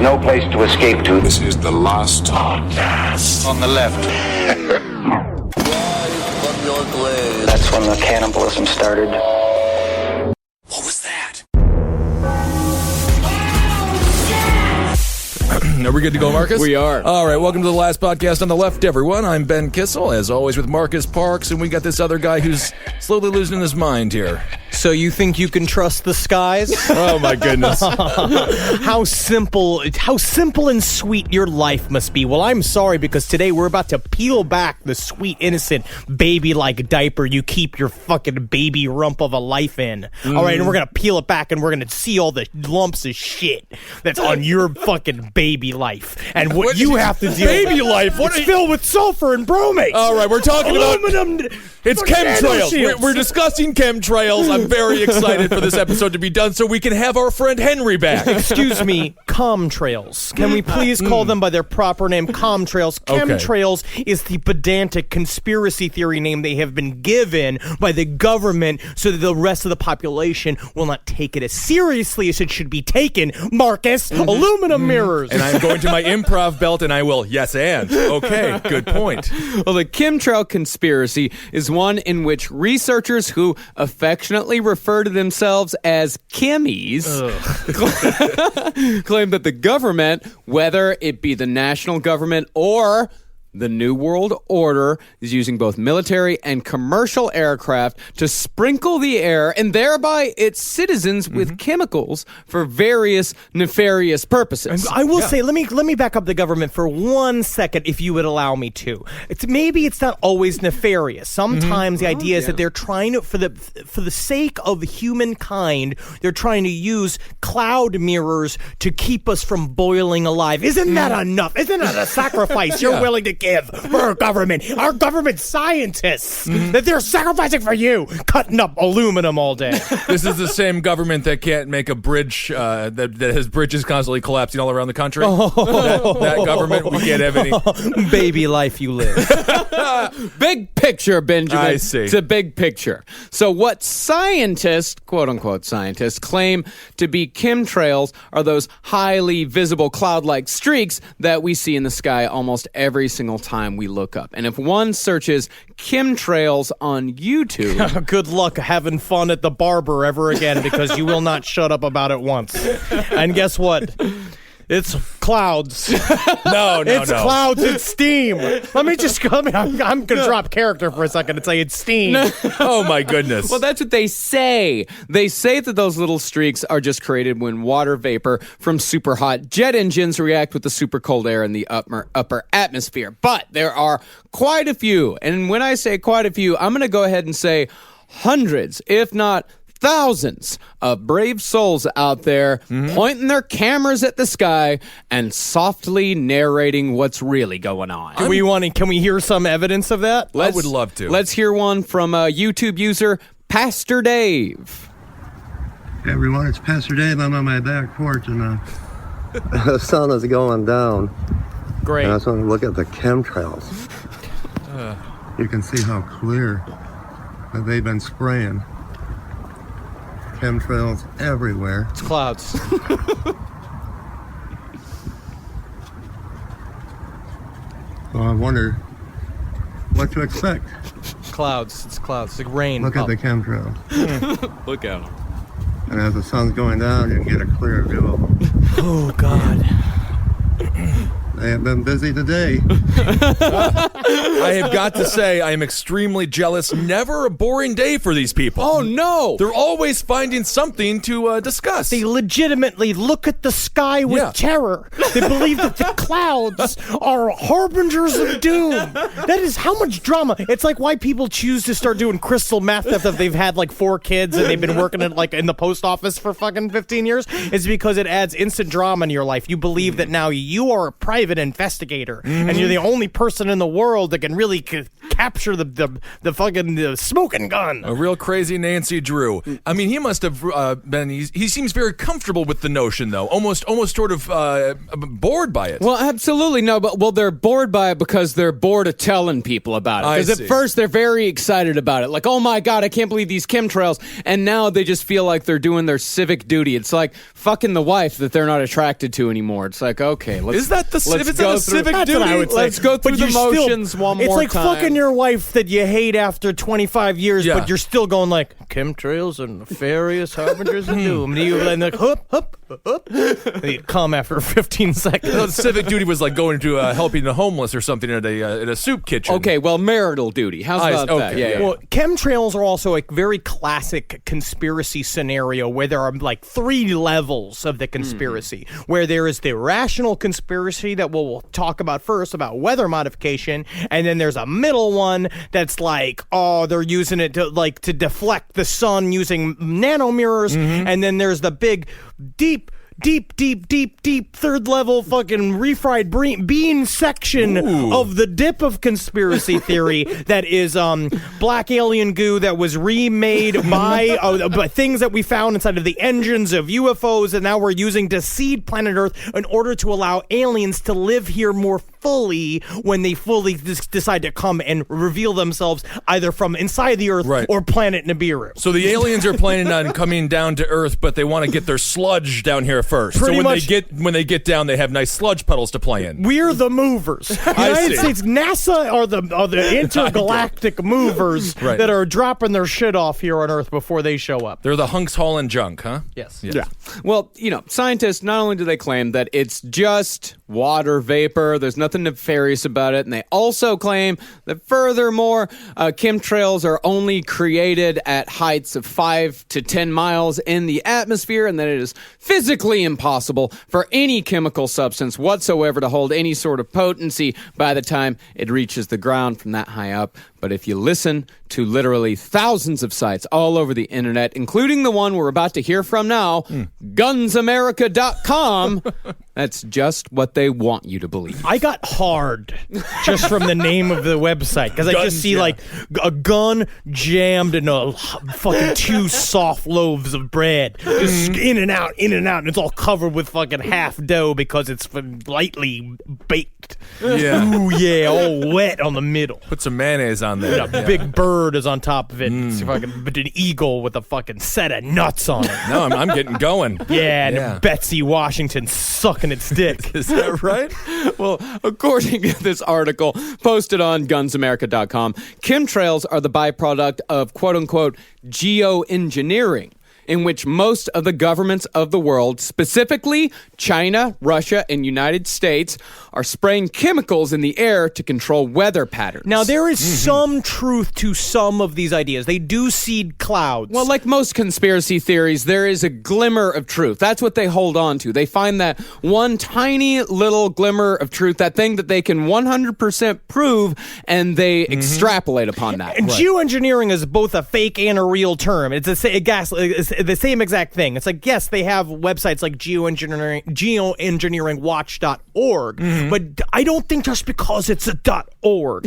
no place to escape to. This is the last podcast. On the left. That's when the cannibalism started. What was that? Are we good to go, Marcus? We are. All right, welcome to the last podcast on the left, everyone. I'm Ben Kissel, as always, with Marcus Parks, and we got this other guy who's slowly losing his mind here. So you think you can trust the skies? Oh, my goodness. How simple and sweet your life must be. Well, I'm sorry, because today we're about to peel back the sweet, innocent, baby-like diaper you keep your fucking baby rump of a life in. All right, and we're going to peel it back, and we're going to see all the lumps of shit that's on your fucking baby life. And what you have to deal baby with. life? What it's filled with sulfur and bromate. All right, we're talking aluminum. It's chemtrails. We're discussing chemtrails. I'm very excited for this episode to be done so we can have our friend Henry back. Excuse me, Chemtrails. Can we please call them by their proper name, Chemtrails? Chemtrails is the pedantic conspiracy theory name they have been given by the government so that the rest of the population will not take it as seriously as it should be taken. Marcus, aluminum mirrors. And I'm going to my improv belt and I will, yes and. Okay, good point. Well, the chemtrail conspiracy is one in which researchers who affectionately refer to themselves as chemies claim that the government, whether it be the national government or the New World Order, is using both military and commercial aircraft to sprinkle the air and thereby its citizens with chemicals for various nefarious purposes. I will say, let me back up the government for 1 second, if you would allow me to. Maybe it's not always nefarious. Sometimes the idea is that they're trying to, for the sake of humankind, they're trying to use cloud mirrors to keep us from boiling alive. Isn't that enough? Isn't that a sacrifice you're willing to give for our government scientists, that they're sacrificing for you, cutting up aluminum all day? This is the same government that can't make a bridge that has bridges constantly collapsing all around the country. That government, we can't have any. Baby life you live. Big picture, Benjamin. I see. It's a big picture. So what scientists, quote-unquote scientists, claim to be chemtrails are those highly visible cloud-like streaks that we see in the sky almost every single time we look up. And if one searches chemtrails on YouTube... Good luck having fun at the barber ever again, because you will not shut up about it once. And guess what? It's clouds. No. It's clouds. It's steam. I'm going to drop character for a second and say it's steam. Oh, my goodness. Well, that's what they say. They say that those little streaks are just created when water vapor from super hot jet engines react with the super cold air in the upper atmosphere. But there are quite a few. And when I say quite a few, I'm going to go ahead and say hundreds, if not thousands of brave souls out there pointing their cameras at the sky and softly narrating what's really going on. Can we hear some evidence of that? I would love to. Let's hear one from YouTube user Pastor Dave. Hey everyone, it's Pastor Dave. I'm on my back porch and the sun is going down. Great. And I just want to look at the chemtrails. You can see how clear that they've been spraying. Chemtrails everywhere. It's clouds. So I wonder what to expect. Clouds. It's clouds. It's like rain. Look at the chemtrails. Look at him. And as the sun's going down, you can get a clear view of them. Oh, God. They have been busy today. I have got to say, I am extremely jealous. Never a boring day for these people. Oh, no. They're always finding something to discuss. They legitimately look at the sky with terror. They believe that the clouds are harbingers of doom. That is how much drama. It's like why people choose to start doing crystal meth if they've had like 4 kids and they've been working in the post office for fucking 15 years. It's because it adds instant drama in your life. You believe that now you are a private private investigator, and you're the only person in the world that can really capture the fucking smoking gun. A real crazy Nancy Drew. I mean, he must have been. He seems very comfortable with the notion, though. Almost sort of bored by it. Well, absolutely no, but they're bored by it because they're bored of telling people about it. Because at first they're very excited about it, like, oh my god, I can't believe these chemtrails, and now they just feel like they're doing their civic duty. It's like fucking the wife that they're not attracted to anymore. It's like, okay, is that the civic duty? Let's go through the motions one more time. It's like fucking your wife that you hate after 25 years, but you're still going like, chemtrails are nefarious harbingers of doom. And you like, hup. And you come after 15 seconds. No, civic duty was like going to helping the homeless or something at a soup kitchen. Okay, well, marital duty. How's about that? Yeah. Well, chemtrails are also a very classic conspiracy scenario where there are like 3 levels of the conspiracy. Where there is the rational conspiracy that we'll talk about first, about weather modification, and then there's a middle one that's like, oh, they're using it to deflect the sun using nanomirrors, and then there's the big, deep third level fucking refried bean section of the dip of conspiracy theory that is black alien goo that was remade by things that we found inside of the engines of UFOs, and now we're using to seed planet Earth in order to allow aliens to live here more fully when they fully decide to come and reveal themselves either from inside the Earth or planet Nibiru. So the aliens are planning on coming down to Earth, but they want to get their sludge down here first. Pretty so much, when they get down, they have nice sludge puddles to play in. We're the movers. United States, NASA are the intergalactic movers that are dropping their shit off here on Earth before they show up. They're the hunks hauling junk, huh? Yes. Yeah. Well, scientists, not only do they claim that it's just water vapor, there's nothing nefarious about it, and they also claim that furthermore, chemtrails are only created at heights of 5 to 10 miles in the atmosphere, and that it is physically impossible for any chemical substance whatsoever to hold any sort of potency by the time it reaches the ground from that high up. But if you listen to literally thousands of sites all over the internet, including the one we're about to hear from now, gunsamerica.com, that's just what they want you to believe. I got hard just from the name of the website, because I just see like a gun jammed in a fucking 2 soft loaves of bread, just in and out, and it's all covered with fucking half dough because it's lightly baked. Yeah. Ooh, yeah, all wet on the middle. Put some mayonnaise on there. And a big bird is on top of it. It's fucking an eagle with a fucking set of nuts on it. No, I'm getting going. Yeah, and Betsy Washington sucking its dick. Is that right? Well, according to this article posted on gunsamerica.com, chemtrails are the byproduct of quote-unquote geoengineering, in which most of the governments of the world, specifically China, Russia, and United States, are spraying chemicals in the air to control weather patterns. Now, there is some truth to some of these ideas. They do seed clouds. Well, like most conspiracy theories, there is a glimmer of truth. That's what they hold on to. They find that one tiny little glimmer of truth, that thing that they can 100% prove, and they extrapolate upon that. And geoengineering is both a fake and a real term. It's the same exact thing. It's like, yes, they have websites like geoengineeringwatch.org, but I don't think just because it's a .org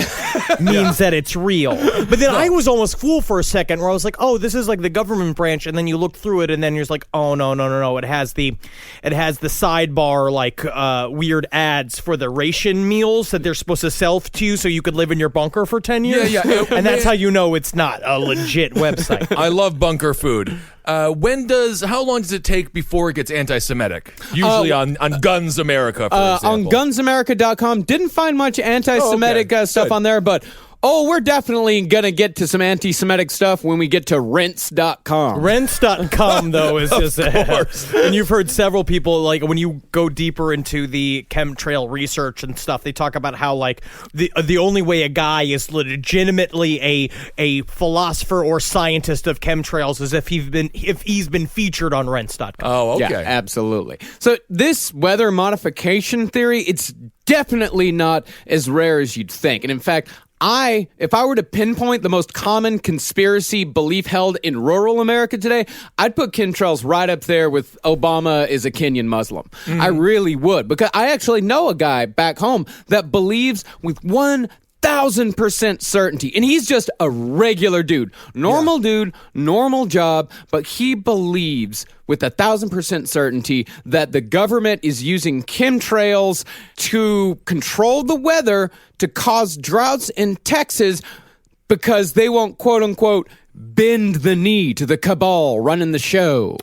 means that it's real. But then I was almost fooled for a second where I was like, oh, this is like the government branch, and then you look through it and then you're just like, oh, no. It has the sidebar like weird ads for the ration meals that they're supposed to sell to you so you could live in your bunker for 10 years. Yeah. And that's how you know it's not a legit website. I love bunker food. How long does it take before it gets anti-Semitic? Usually on Guns America, for example. On gunsamerica.com, didn't find much anti-Semitic stuff on there, but we're definitely going to get to some anti-Semitic stuff when we get to rents.com. Rents.com, though, is just... and you've heard several people, like, when you go deeper into the chemtrail research and stuff, they talk about how, like, the only way a guy is legitimately a philosopher or scientist of chemtrails is if he's been featured on rents.com. Oh, okay. Yeah, absolutely. So this weather modification theory, it's definitely not as rare as you'd think. And in fact, if I were to pinpoint the most common conspiracy belief held in rural America today, I'd put chemtrails right up there with Obama is a Kenyan Muslim. I really would, because I actually know a guy back home that believes with 1,000% certainty, and he's just a regular dude, normal job, but he believes with 1,000% certainty that the government is using chemtrails to control the weather to cause droughts in Texas because they won't, quote unquote, bend the knee to the cabal running the show.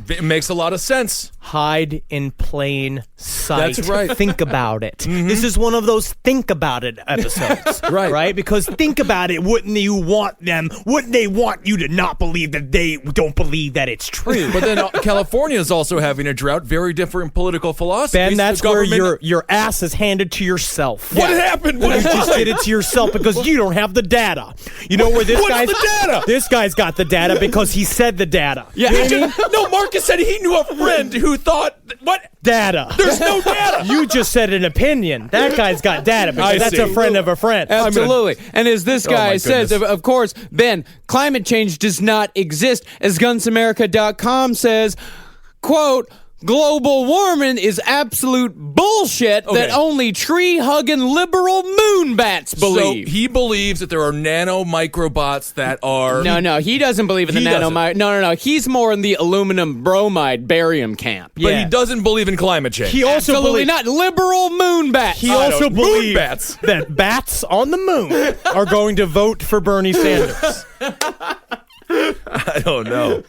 It makes a lot of sense. Hide in plain sight. That's right. Think about it. This is one of those think about it episodes. Right? Because think about it, wouldn't they want you to not believe that they don't believe that it's true? But then California is also having a drought. Very different political philosophy. Ben, that's where your ass is handed to yourself. What happened? You just did it to yourself because you don't have the data. You know where this guy's... What's the data? This guy's got the data because he said the data. Yeah. No, Marcus said he knew a friend who thought... What? Data. There's no data. You just said an opinion. That guy's got data because that's a friend of a friend. Absolutely. And as this guy says, of course, Ben, climate change does not exist. As GunsAmerica.com says, quote, global warming is absolute bullshit that only tree-hugging liberal moonbats believe. So he believes that there are nano-microbots that are... No, he doesn't believe in the No. He's more in the aluminum bromide barium camp. But he doesn't believe in climate change. He also Absolutely not. Liberal moonbats. He also believes moonbats. that bats on the moon are going to vote for Bernie Sanders. I don't know.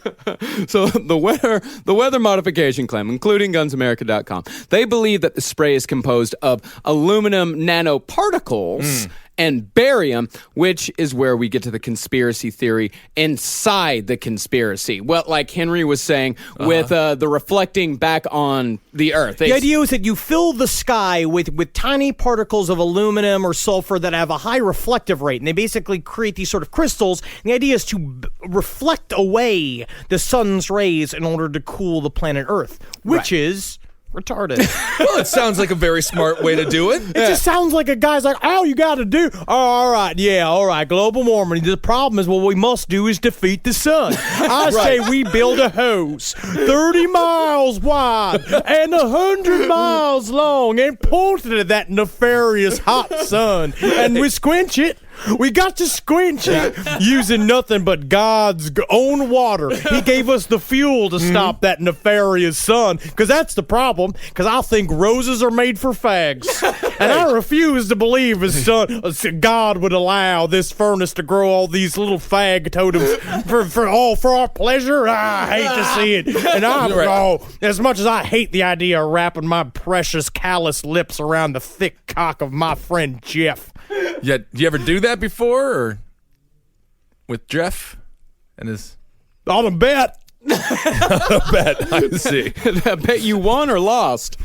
So the weather modification claim, including GunsAmerica.com, they believe that the spray is composed of aluminum nanoparticles and barium, which is where we get to the conspiracy theory inside the conspiracy. Well, like Henry was saying, with the reflecting back on the Earth. The idea is that you fill the sky with tiny particles of aluminum or sulfur that have a high reflective rate, and they basically create these sort of crystals. And the idea is to reflect away the sun's rays in order to cool the planet Earth, which is... retarded. Well, it sounds like a very smart way to do it. It just sounds like a guy's like, all you got to do, all right, global warming. The problem is what we must do is defeat the sun. I say we build a hose 30 miles wide and 100 miles long and point it at that nefarious hot sun, and we squinch it. We got to squinch it using nothing but God's own water. He gave us the fuel to stop that nefarious sun, because that's the problem, because I think roses are made for fags. And I refuse to believe God would allow this furnace to grow all these little fag totems for our pleasure. I hate to see it. And as much as I hate the idea of wrapping my precious callous lips around the thick cock of my friend Jeff. Yeah, did you ever do that before, or with Jeff and his... On a bet. bet, I see. I bet you won or lost.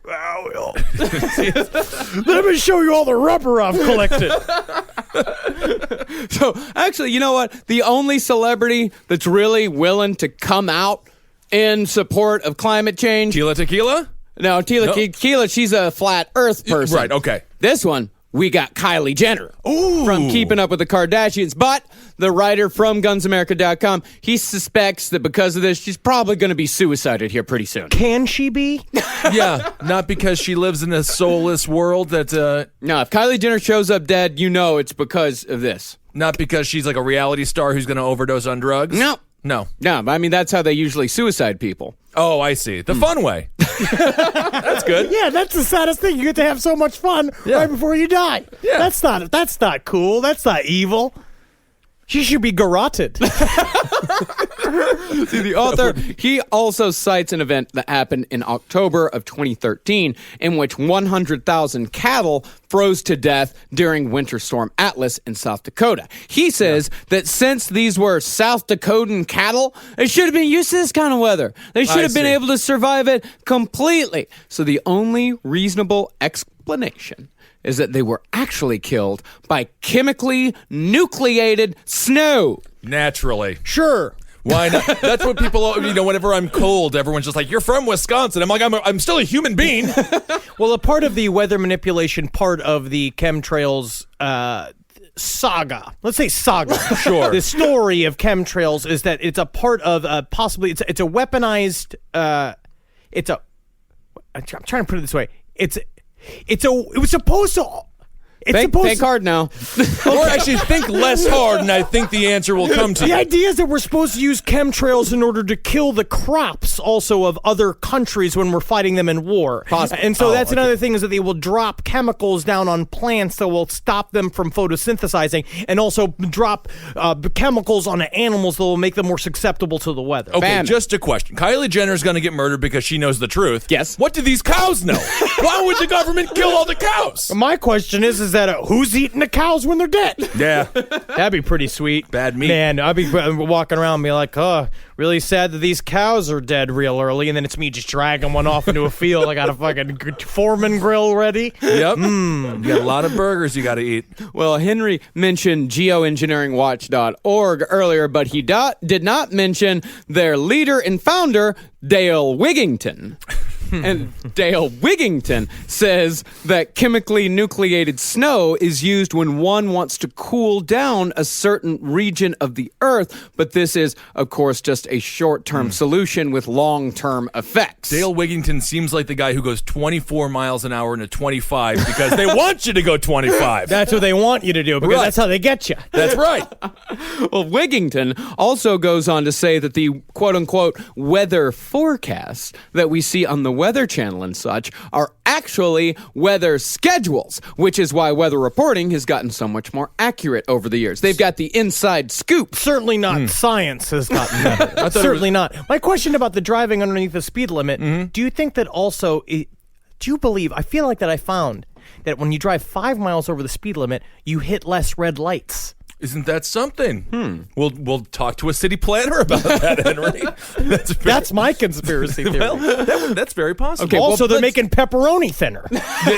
Let me show you all the rubber I've collected. So, actually, you know what? The only celebrity that's really willing to come out in support of climate change... Tila Tequila? No, Tequila, she's a flat earth person. Right, okay. This one... we got Kylie Jenner from Keeping Up with the Kardashians. But the writer from GunsAmerica.com, he suspects that because of this, she's probably going to be suicided here pretty soon. Can she be? Yeah, not because she lives in a soulless world that... No, if Kylie Jenner shows up dead, you know it's because of this. Not because she's like a reality star who's going to overdose on drugs? No, I mean, that's how they usually suicide people. Oh, I see. The fun way. That's good. Yeah, that's the saddest thing. You get to have so much fun right before you die. Yeah. That's not cool. That's not evil. She should be garroted. See, the author, he also cites an event that happened in October of 2013 in which 100,000 cattle froze to death during Winter Storm Atlas in South Dakota. He says that since these were South Dakotan cattle, they should have been used to this kind of weather. They should have been able to survive it completely. So the only reasonable explanation is that they were actually killed by chemically nucleated snow. Naturally. Sure. Why not? That's what people, whenever I'm cold, everyone's just like, you're from Wisconsin. I'm like, I'm still a human being. Well, a part of the weather manipulation, part of the chemtrails saga. Let's say saga. Sure. The story of chemtrails is that it's a part of possibly it's a weaponized. I'm trying to put it this way. It was supposed to. Think hard now. Or actually think less hard, and I think the answer will come to The you. idea is that we're supposed to use chemtrails in order to kill the crops also of other countries when we're fighting them in war. And so that's another thing is that they will drop chemicals down on plants that will stop them from photosynthesizing and also drop chemicals on animals that will make them more susceptible to the weather. Okay, Bam. just a question. Kylie Jenner's going to get murdered because she knows the truth. Yes. What do these cows know? Why would the government kill all the cows? My question is that who's eating the cows when they're dead? Yeah. That'd be pretty sweet. Bad meat. Man, I'd be walking around and be like, oh, really sad that these cows are dead real early. And then it's me just dragging one off into a field. I got a fucking Foreman grill ready. Yep. You got a lot of burgers you got to eat. Well, Henry mentioned geoengineeringwatch.org earlier, but he did not mention their leader and founder, Dale Wigington. And Dale Wigington says that chemically nucleated snow is used when one wants to cool down a certain region of the Earth, but this is, of course, just a short-term solution with long-term effects. Dale Wigington seems like the guy who goes 24 miles an hour into 25 because they want you to go 25. That's what they want you to do because Right. that's how they get you. That's right. Well, Wigington also goes on to say that the quote-unquote weather forecasts that we see on the Weather Channel and such are actually weather schedules, which is why weather reporting has gotten so much more accurate over the years. They've got the inside scoop. Certainly not. Science has gotten better. Certainly not. My question about the driving underneath the speed limit, do you think that also, do you believe, I feel like that I found that when you drive 5 miles over the speed limit, you hit less red lights. Isn't that something? We'll talk to a city planner about that, Henry. That's my conspiracy theory. Well, that's very possible. Okay, also, well, they're let's- making pepperoni thinner.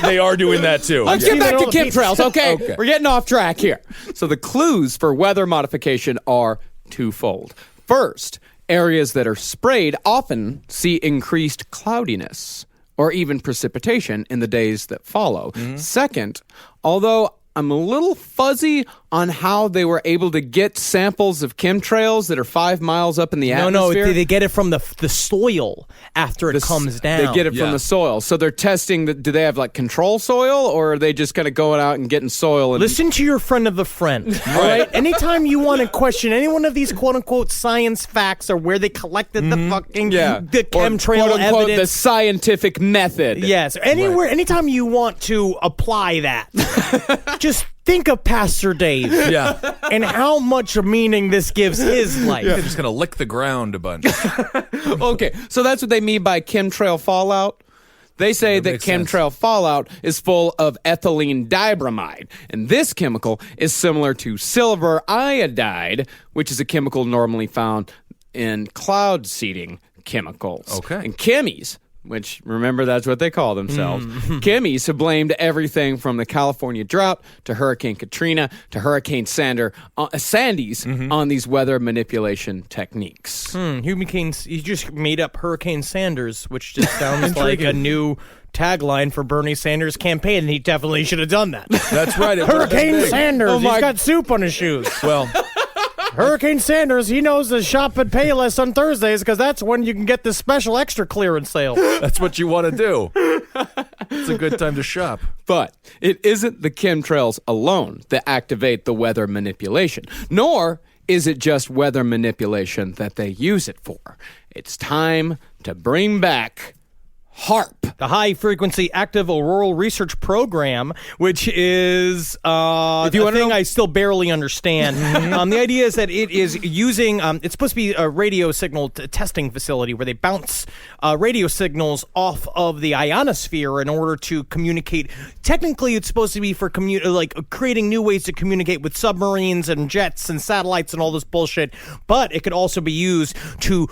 They are doing that too. Let's Yeah. get back to Yeah. chemtrails, okay? Okay. We're getting off track here. So the clues for weather modification are twofold. First, areas that are sprayed often see increased cloudiness or even precipitation in the days that follow. Second, although I'm a little fuzzy on how they were able to get samples of chemtrails that are 5 miles up in the atmosphere. No, they get it from the soil after it comes down. They get it from Yeah. the soil. So they're testing, do they have like control soil or are they just kind of going out and getting soil? And Listen to your friend of the friend, all right? Anytime you want to question any one of these quote-unquote science facts or where they collected the fucking the or chemtrail quote-unquote, the evidence. scientific method. Yes, anytime you want to apply that, just think of Pastor Dave Yeah. and how much meaning this gives his life. They're just going to lick the ground a bunch. Okay, so that's what they mean by chemtrail fallout. They say that makes sense. chemtrail fallout is full of ethylene dibromide, and this chemical is similar to silver iodide, which is a chemical normally found in cloud seeding chemicals. Okay. And chemies, which, remember, that's what they call themselves. Chemies have blamed everything from the California drought to Hurricane Katrina to Hurricane Sandy's on these weather manipulation techniques. You just made up Hurricane Sanders, which just sounds like a new tagline for Bernie Sanders' campaign, and he definitely should have done that. That's right. It would've been Hurricane big. Sanders, Oh my- he's got soup on his shoes. Well, Hurricane Sanders, he knows to shop at Payless on Thursdays because that's when you can get the special extra clearance sale. that's what you want to do. It's a good time to shop. But it isn't the chemtrails alone that activate the weather manipulation, nor is it just weather manipulation that they use it for. It's time to bring back HARP. The High Frequency Active Auroral Research Program, which is a thing I still barely understand. The idea is that it is using, it's supposed to be a radio signal testing facility where they bounce radio signals off of the ionosphere in order to communicate. Technically, it's supposed to be for creating new ways to communicate with submarines and jets and satellites and all this bullshit, but it could also be used to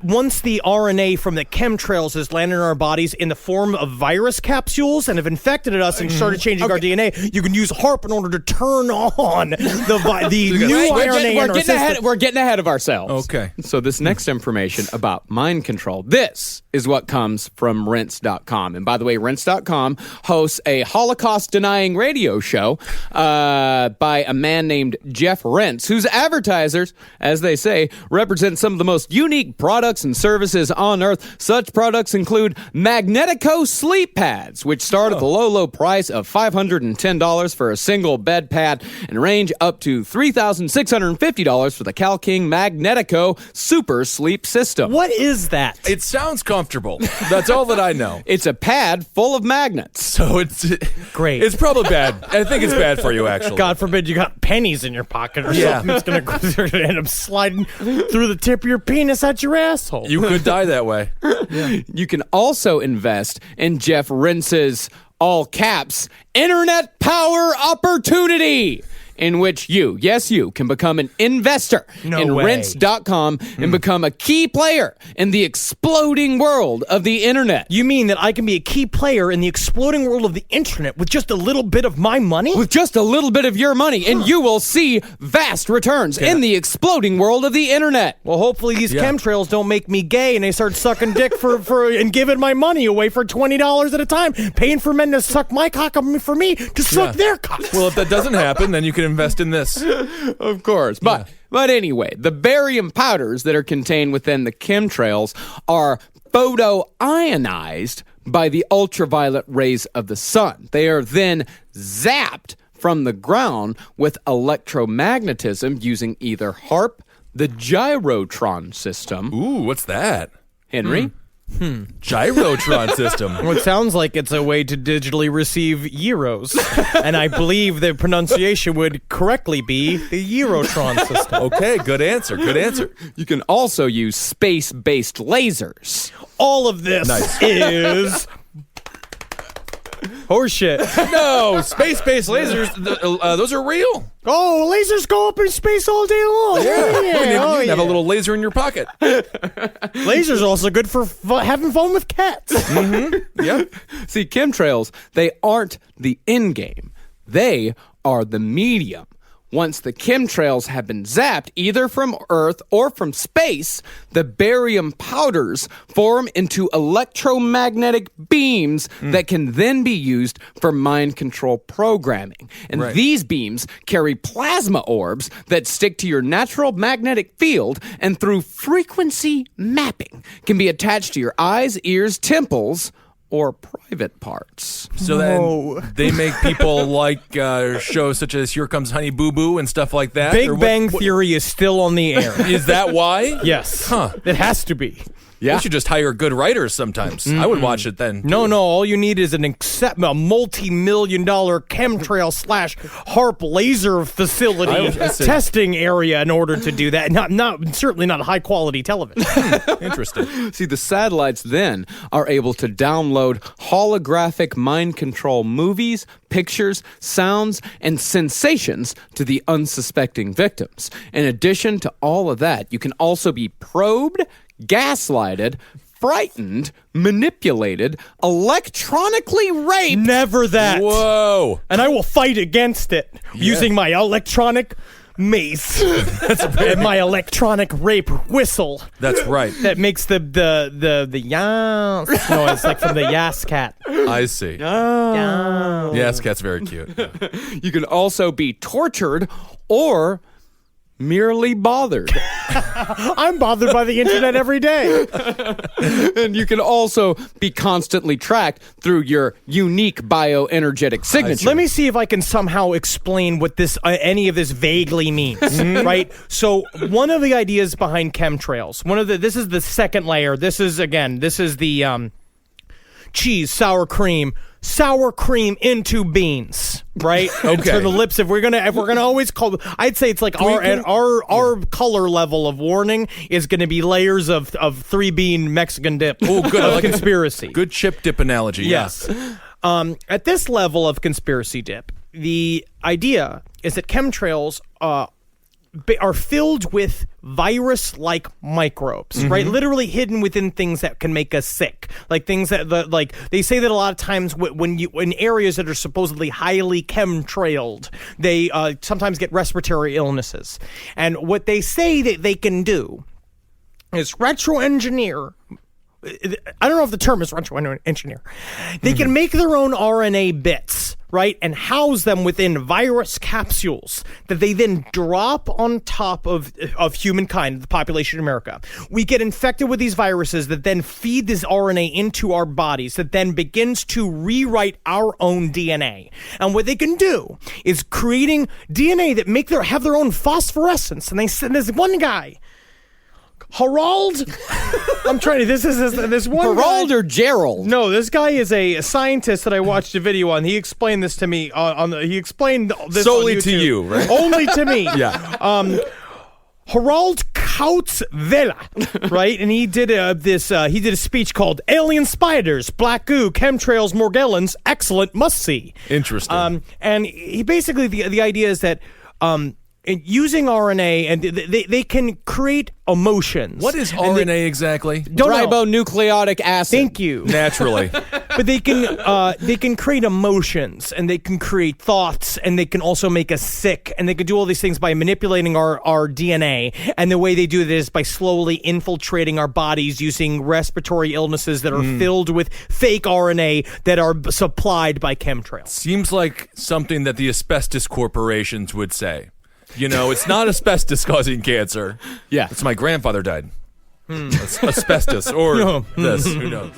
once the RNA from the chemtrails has landed in our bodies in the form of virus capsules and have infected us and started changing our DNA, you can use HARP in order to turn on the new RNA in our system. We're getting ahead of ourselves. Okay. So this next information about mind control, this is what comes from Rinse.com. And by the way, Rinse.com hosts a Holocaust-denying radio show by a man named Jeff Rense, whose advertisers, as they say, represent some of the most unique products and services on Earth. Such products include Magnetico sleep pads, which start at the low price of $510 for a single bed pad and range up to $3,650 for the Cal King Magnetico Super Sleep System. What is that? It sounds comfortable. That's all that I know. It's a pad full of magnets. So it's Great. It's probably bad. I think it's bad for you, actually. God forbid you got pennies in your pocket or something. It's going to end up sliding through the tip of your penis at your asshole. You could die that way. You can also invest in Jeff Rense's, all caps, internet power opportunity, in which you can become an investor in way. Rents.com and become a key player in the exploding world of the internet. You mean that I can be a key player in the exploding world of the internet with just a little bit of my money? With just a little bit of your money, and you will see vast returns in the exploding world of the internet. Well, hopefully these chemtrails don't make me gay and they start sucking dick for and giving my money away for $20 at a time, paying for men to suck my cock for me to suck their cock. Well, if that doesn't happen, then you can invest in this. Of course. But anyway, the barium powders that are contained within the chemtrails are photoionized by the ultraviolet rays of the sun. They are then zapped from the ground with electromagnetism using either HARP, the gyrotron system. Ooh, what's that? Henry? Gyrotron system. Well, it sounds like it's a way to digitally receive gyros, and I believe the pronunciation would correctly be the Eurotron system. Okay, good answer. Good answer. You can also use space-based lasers. All of this is horseshit. No, space-based lasers, those are real. Oh, lasers go up in space all day long. You can have a little laser in your pocket. Lasers are also good for having fun with cats. Yep. See, chemtrails, they aren't the end game. They are the medium. Once the chemtrails have been zapped, either from Earth or from space, the barium powders form into electromagnetic beams that can then be used for mind control programming. And these beams carry plasma orbs that stick to your natural magnetic field and through frequency mapping can be attached to your eyes, ears, temples, or private parts. So then they make people like shows such as Here Comes Honey Boo Boo and stuff like that? Big Bang Theory is still on the air. Is that why? Yes. Huh. It has to be. Yeah. They should just hire good writers sometimes. I would watch it then. No, all you need is a multi-million-dollar chemtrail / HARP laser facility testing area in order to do that. Certainly not high-quality television. Interesting. See, the satellites then are able to download holographic mind control movies, pictures, sounds, and sensations to the unsuspecting victims. In addition to all of that, you can also be probed, gaslighted, frightened, manipulated, electronically raped. Never that. Whoa. And I will fight against it using my electronic mace and my electronic rape whistle. That's right. That makes the yas noise, like from the Yas Cat. I see. Yes, cat's very cute. You can also be tortured or merely bothered. I'm bothered by the internet every day. And you can also be constantly tracked through your unique bioenergetic signature. Let me see if I can somehow explain what this any of this vaguely means, right? So one of the ideas behind chemtrails, this is the second layer. This is the cheese, sour cream into beans, right? Okay. To the lips. If we're gonna always call, I'd say it's like our color level of warning is gonna be layers of 3-bean Mexican dip. Oh, good. I like conspiracy. Good chip dip analogy. Yes. At this level of conspiracy dip, the idea is that chemtrails are filled with virus-like microbes, right? Literally hidden within things that can make us sick, like things that like they say that a lot of times when you in areas that are supposedly highly chemtrailed, they sometimes get respiratory illnesses. And what they say that they can do is retro-engineer. I don't know if the term is retro-engineer. They can make their own RNA bits, right, and house them within virus capsules that they then drop on top of humankind, the population of America. We get infected with these viruses that then feed this RNA into our bodies that then begins to rewrite our own DNA. And what they can do is creating DNA that have their own phosphorescence. And they send this one guy, Harald. I'm trying to. This one. Harald guy, or Gerald? No, this guy is a scientist that I watched a video on. He explained this to me he explained this Solely on to YouTube. you, right? Only to me. Yeah. Harald Kautzvela, right? And he did a speech called "Alien Spiders, Black Goo, Chemtrails, Morgellons, Excellent, Must See." Interesting. And he basically the idea is that using RNA and they can create emotions. What is RNA exactly? Don't know. Ribonucleic acid. Thank you. Naturally. But they can create emotions and they can create thoughts and they can also make us sick and they can do all these things by manipulating our DNA. And the way they do it is by slowly infiltrating our bodies using respiratory illnesses that are filled with fake RNA that are supplied by chemtrails. Seems like something that the asbestos corporations would say. You know, it's not asbestos causing cancer. Yeah. It's my grandfather died. Asbestos or this. Who knows?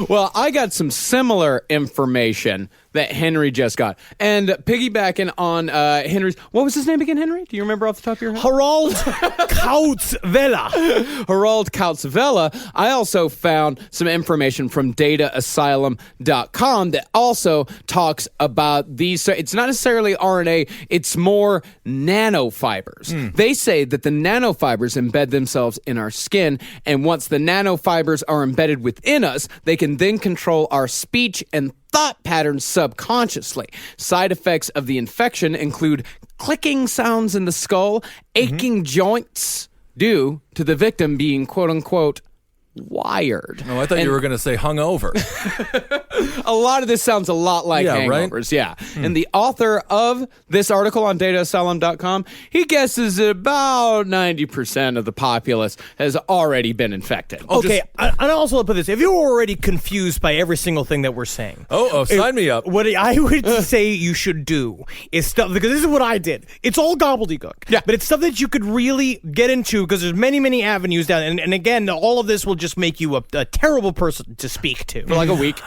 Well, I got some similar information that Henry just got. And piggybacking on Henry's... What was his name again, Henry? Do you remember off the top of your head? Harald Kautzvela. Harald Kautzvela. I also found some information from dataasylum.com that also talks about these. So it's not necessarily RNA, it's more nanofibers. They say that the nanofibers embed themselves in our skin, and once the nanofibers are embedded within us, they can then control our speech and thought patterns subconsciously. Side effects of the infection include clicking sounds in the skull, aching joints due to the victim being quote-unquote wired. Oh, I thought you were going to say hungover. A lot of this sounds a lot like hangovers, yeah. And the author of this article on dataasylum.com, he guesses that about 90% of the populace has already been infected. Okay, and also put this: if you're already confused by every single thing that we're saying, sign me up. What I would say you should do is stuff, because this is what I did. It's all gobbledygook, but it's stuff that you could really get into because there's many avenues down. And again, all of this will just make you a terrible person to speak to for like a week.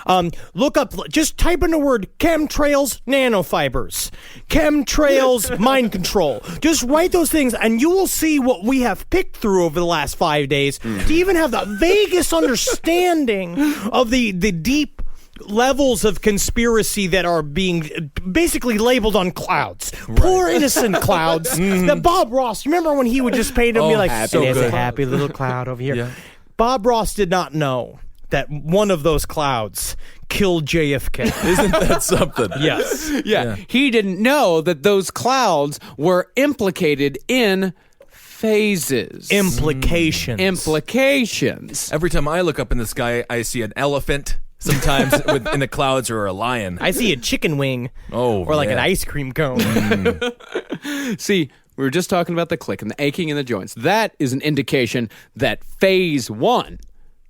Look up, just type in the word chemtrails, nanofibers, chemtrails, mind control. Just write those things and you will see what we have picked through over the last 5 days to even have the vaguest understanding of the deep levels of conspiracy that are being basically labeled on clouds. Poor innocent clouds. That Bob Ross, you remember when he would just paint them and be like, there's a happy little cloud over here. Yeah. Bob Ross did not know that one of those clouds killed JFK. Isn't that something? Yes. Yeah. He didn't know that those clouds were implicated in phases. Implications. Every time I look up in the sky, I see an elephant. Sometimes in the clouds, or a lion. I see a chicken wing. Oh, or like yeah. an ice cream cone. See, we were just talking about the click and the aching in the joints. That is an indication that phase 1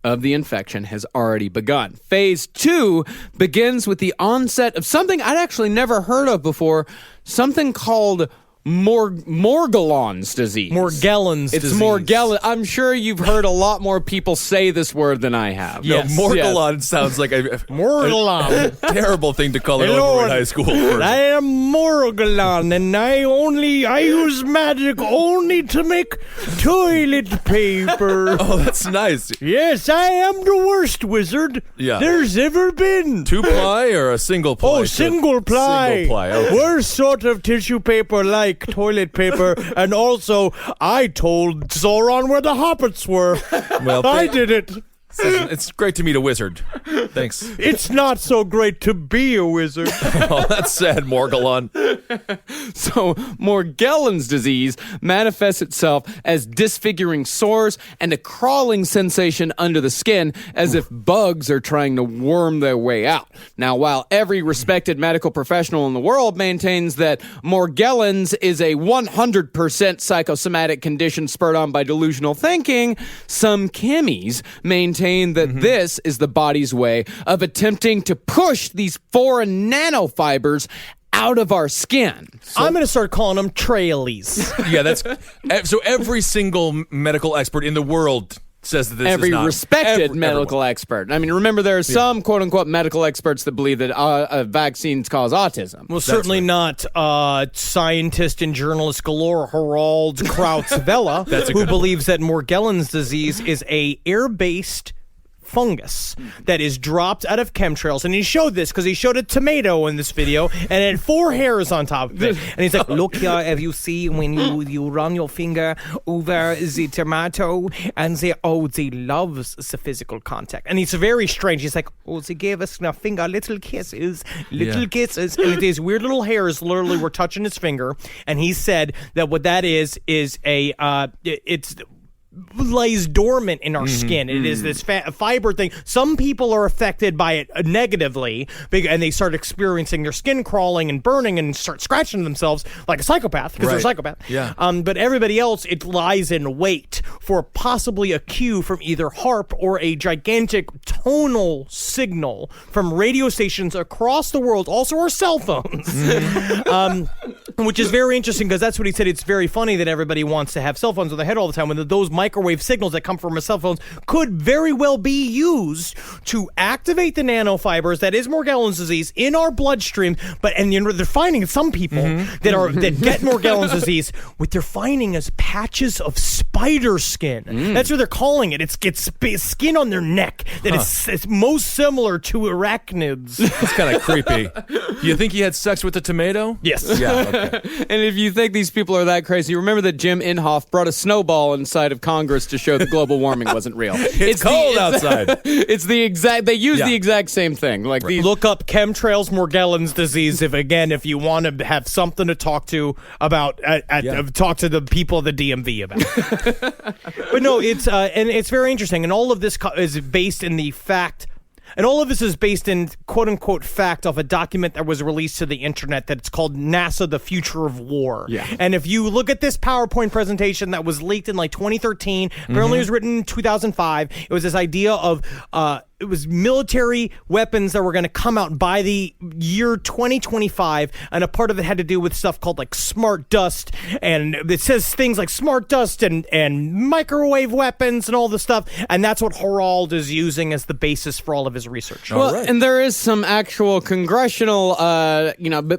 of the infection has already begun. Phase 2 begins with the onset of something I'd actually never heard of before, something called Morgellons disease. Morgellons It's disease. Morgellons. I'm sure you've heard a lot more people say this word than I have. No, Morgellon sounds like a terrible thing to call it over in high school. I am Morgellon, and I use magic only to make toilet paper. Oh, that's nice. Yes, I am the worst wizard there's ever been. 2-ply or a single ply? Oh, single ply. Single ply. Okay. Worst sort of tissue paper like toilet paper. And also, I told Sauron where the hobbits were. Well, I did it. It's great to meet a wizard. Thanks. It's not so great to be a wizard. Oh, that's sad, Morgellon. So, Morgellons disease manifests itself as disfiguring sores and a crawling sensation under the skin as if bugs are trying to worm their way out. Now, while every respected medical professional in the world maintains that Morgellons is a 100% psychosomatic condition spurred on by delusional thinking, some chemies maintain that this is the body's way of attempting to push these foreign nanofibers out of our skin. I'm going to start calling them trailies. Yeah, that's so. Every single medical expert in the world says that this Every is not respected medical expert. I mean, remember, there are some quote-unquote medical experts that believe that vaccines cause autism. Well, certainly not scientist and journalist galore Harald Krauts-Vella, who believes that Morgellons disease is a air-based fungus that is dropped out of chemtrails. And he showed this because he showed a tomato in this video and it had 4 hairs on top of it. And he's like, look here, if you see when you run your finger over the tomato and they loves the physical contact. And it's very strange. He's like, they gave us our finger little kisses. And these weird little hairs literally were touching his finger. And he said that what that is a, it's lays dormant in our skin. It is this fiber thing. Some people are affected by it negatively, and they start experiencing their skin crawling and burning and start scratching themselves like a psychopath because they're a psychopath. Yeah. But everybody else, it lies in wait for possibly a cue from either HARP or a gigantic tonal signal from radio stations across the world, also our cell phones, which is very interesting because that's what he said. It's very funny that everybody wants to have cell phones on their head all the time when those microwave signals that come from our cell phones could very well be used to activate the nanofibers that is Morgellons disease in our bloodstream. And they're finding some people that get Morgellons disease, what they're finding is patches of spider skin. That's what they're calling it. It's skin on their neck that is most similar to arachnids. It's kind of creepy. You think he had sex with the tomato? Yes. Yeah. Okay. And if you think these people are that crazy, remember that Jim Inhofe brought a snowball inside of Congress to show that global warming wasn't real. It's cold outside. It's the exact. They use the exact same thing. Like these. Look up chemtrails, Morgellons disease. If you want to have something to talk to about, talk to the people of the DMV about. But no, it's and it's very interesting, and all of this is based in the fact. And all of this is based in quote-unquote fact of a document that was released to the internet that's called NASA, The Future of War. Yeah. And if you look at this PowerPoint presentation that was leaked in like 2013, apparently it was written in 2005, it was this idea of it was military weapons that were going to come out by the year 2025, and a part of it had to do with stuff called like smart dust, and it says things like smart dust and microwave weapons and all this stuff, and that's what Harald is using as the basis for all of his research. Well, and there is some actual congressional,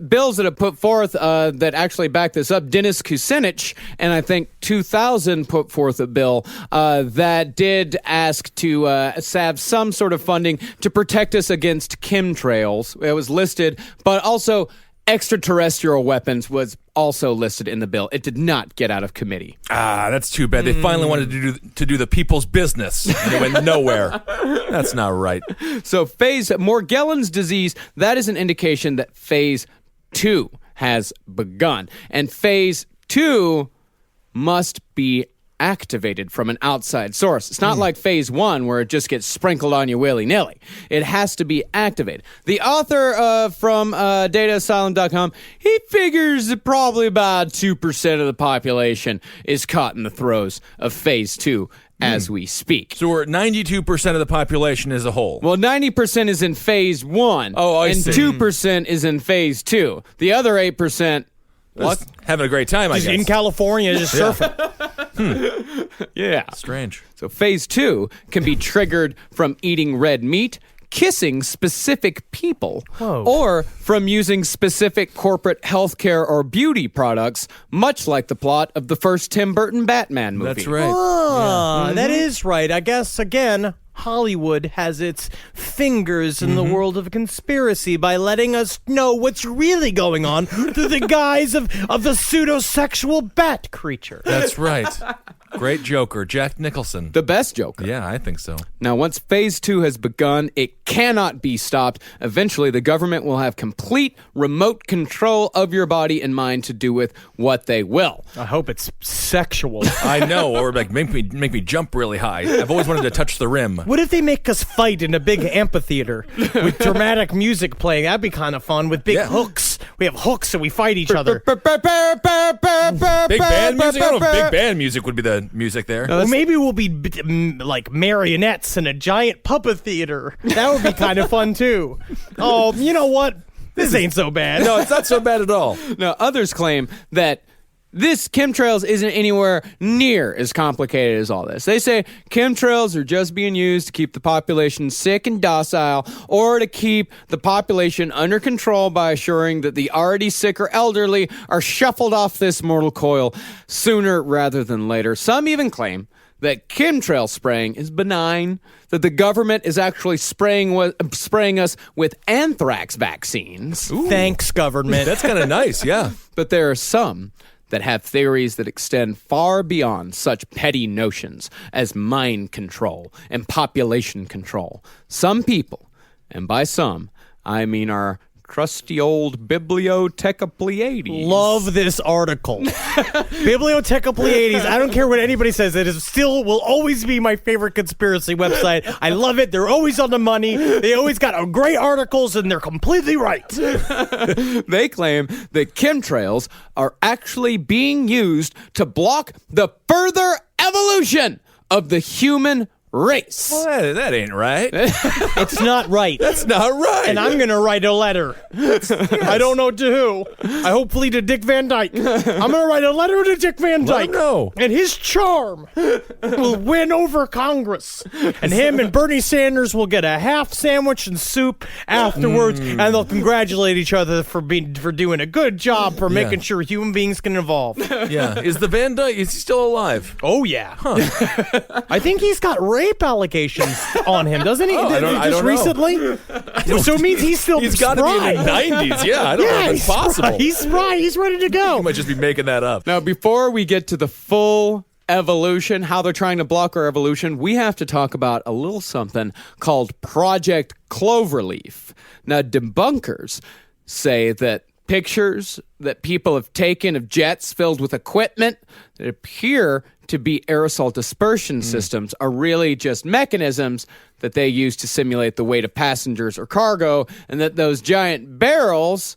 bills that have put forth that actually back this up. Dennis Kucinich, and I think 2000 put forth a bill that did ask to have some sort of funding to protect us against chemtrails. It was listed, but also extraterrestrial weapons was also listed in the bill. It did not get out of committee. That's too bad. They finally wanted to do the people's business, and it went nowhere. That's not right. So Morgellons disease, that is an indication that phase 2 has begun. And phase 2 must be activated from an outside source. It's not like phase 1 where it just gets sprinkled on you willy-nilly. It has to be activated. The author from dataasylum.com, he figures that probably about 2% of the population is caught in the throes of phase 2 as we speak. So we're at 92% of the population as a whole. Well, 90% is in phase 1. Oh, I and see. 2% is in phase 2. The other 8%... What? Having a great time, I guess. In California, just surfing. Yeah. Strange. So phase 2 can be triggered from eating red meat, kissing specific people, or from using specific corporate healthcare or beauty products, much like the plot of the first Tim Burton Batman movie. That's right. That is right. I guess, again, Hollywood has its fingers in the world of conspiracy by letting us know what's really going on through the guise of the pseudo-sexual bat creature. That's right. Great Joker, Jack Nicholson. The best Joker. Yeah, I think so. Now, once phase 2 has begun, it cannot be stopped. Eventually, the government will have complete remote control of your body and mind to do with what they will. I hope it's sexual. I know, or like make me jump really high. I've always wanted to touch the rim. What if they make us fight in a big amphitheater with dramatic music playing? That'd be kind of fun with big hooks. We have hooks and we fight each other. Big band music? I don't know if big band music would be the music there. Well, maybe we'll be like marionettes in a giant puppet theater. That would be kind of fun too. Oh, you know what? This ain't so bad. No, it's not so bad at all. Now, others claim that this chemtrails isn't anywhere near as complicated as all this. They say chemtrails are just being used to keep the population sick and docile, or to keep the population under control by assuring that the already sick or elderly are shuffled off this mortal coil sooner rather than later. Some even claim that chemtrail spraying is benign, that the government is actually spraying us with anthrax vaccines. Ooh. Thanks, government. That's kind of nice, yeah. But there are some that have theories that extend far beyond such petty notions as mind control and population control. Some people, and by some, I mean our trusty old Bibliotheca Pleiades. Love this article. Bibliotheca Pleiades. I don't care what anybody says. It is still will always be my favorite conspiracy website. I love it. They're always on the money. They always got great articles, and they're completely right. They claim that chemtrails are actually being used to block the further evolution of the human race. Well, that ain't right. It's not right. That's not right. And I'm going to write a letter. I don't know to who. Hopefully to Dick Van Dyke. I'm going to write a letter to Dick Van Dyke. Let him know. And his charm will win over Congress. And him and Bernie Sanders will get a half sandwich and soup afterwards, and they'll congratulate each other for doing a good job for making sure human beings can evolve. Yeah. Is the Van Dyke, is he still alive? Oh, yeah. Huh. I think he's got rape allegations on him, doesn't he? I don't know. Recently? So it means he's still He's got to be in the 90s. Yeah, I don't know if it's possible. He's spry. He's ready to go. He might just be making that up. Now, before we get to the full evolution, how they're trying to block our evolution, we have to talk about a little something called Project Cloverleaf. Now, debunkers say that pictures that people have taken of jets filled with equipment that appear to be aerosol dispersion systems are really just mechanisms that they use to simulate the weight of passengers or cargo, and that those giant barrels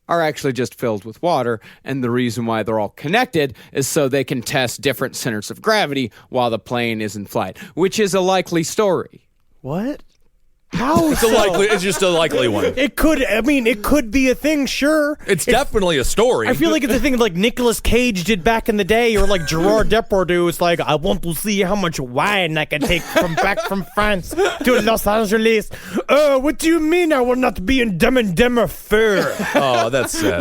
are actually just filled with water, and the reason why they're all connected is so they can test different centers of gravity while the plane is in flight, which is a likely story. What? How? It's just a likely one. It could be a thing, sure. It's definitely a story. I feel like it's a thing like Nicolas Cage did back in the day, or like Gerard Depardieu. It's like, I want to see how much wine I can take back from France to Los Angeles. What do you mean I will not be in Dumb and Dumber Fair? Oh, that's sad.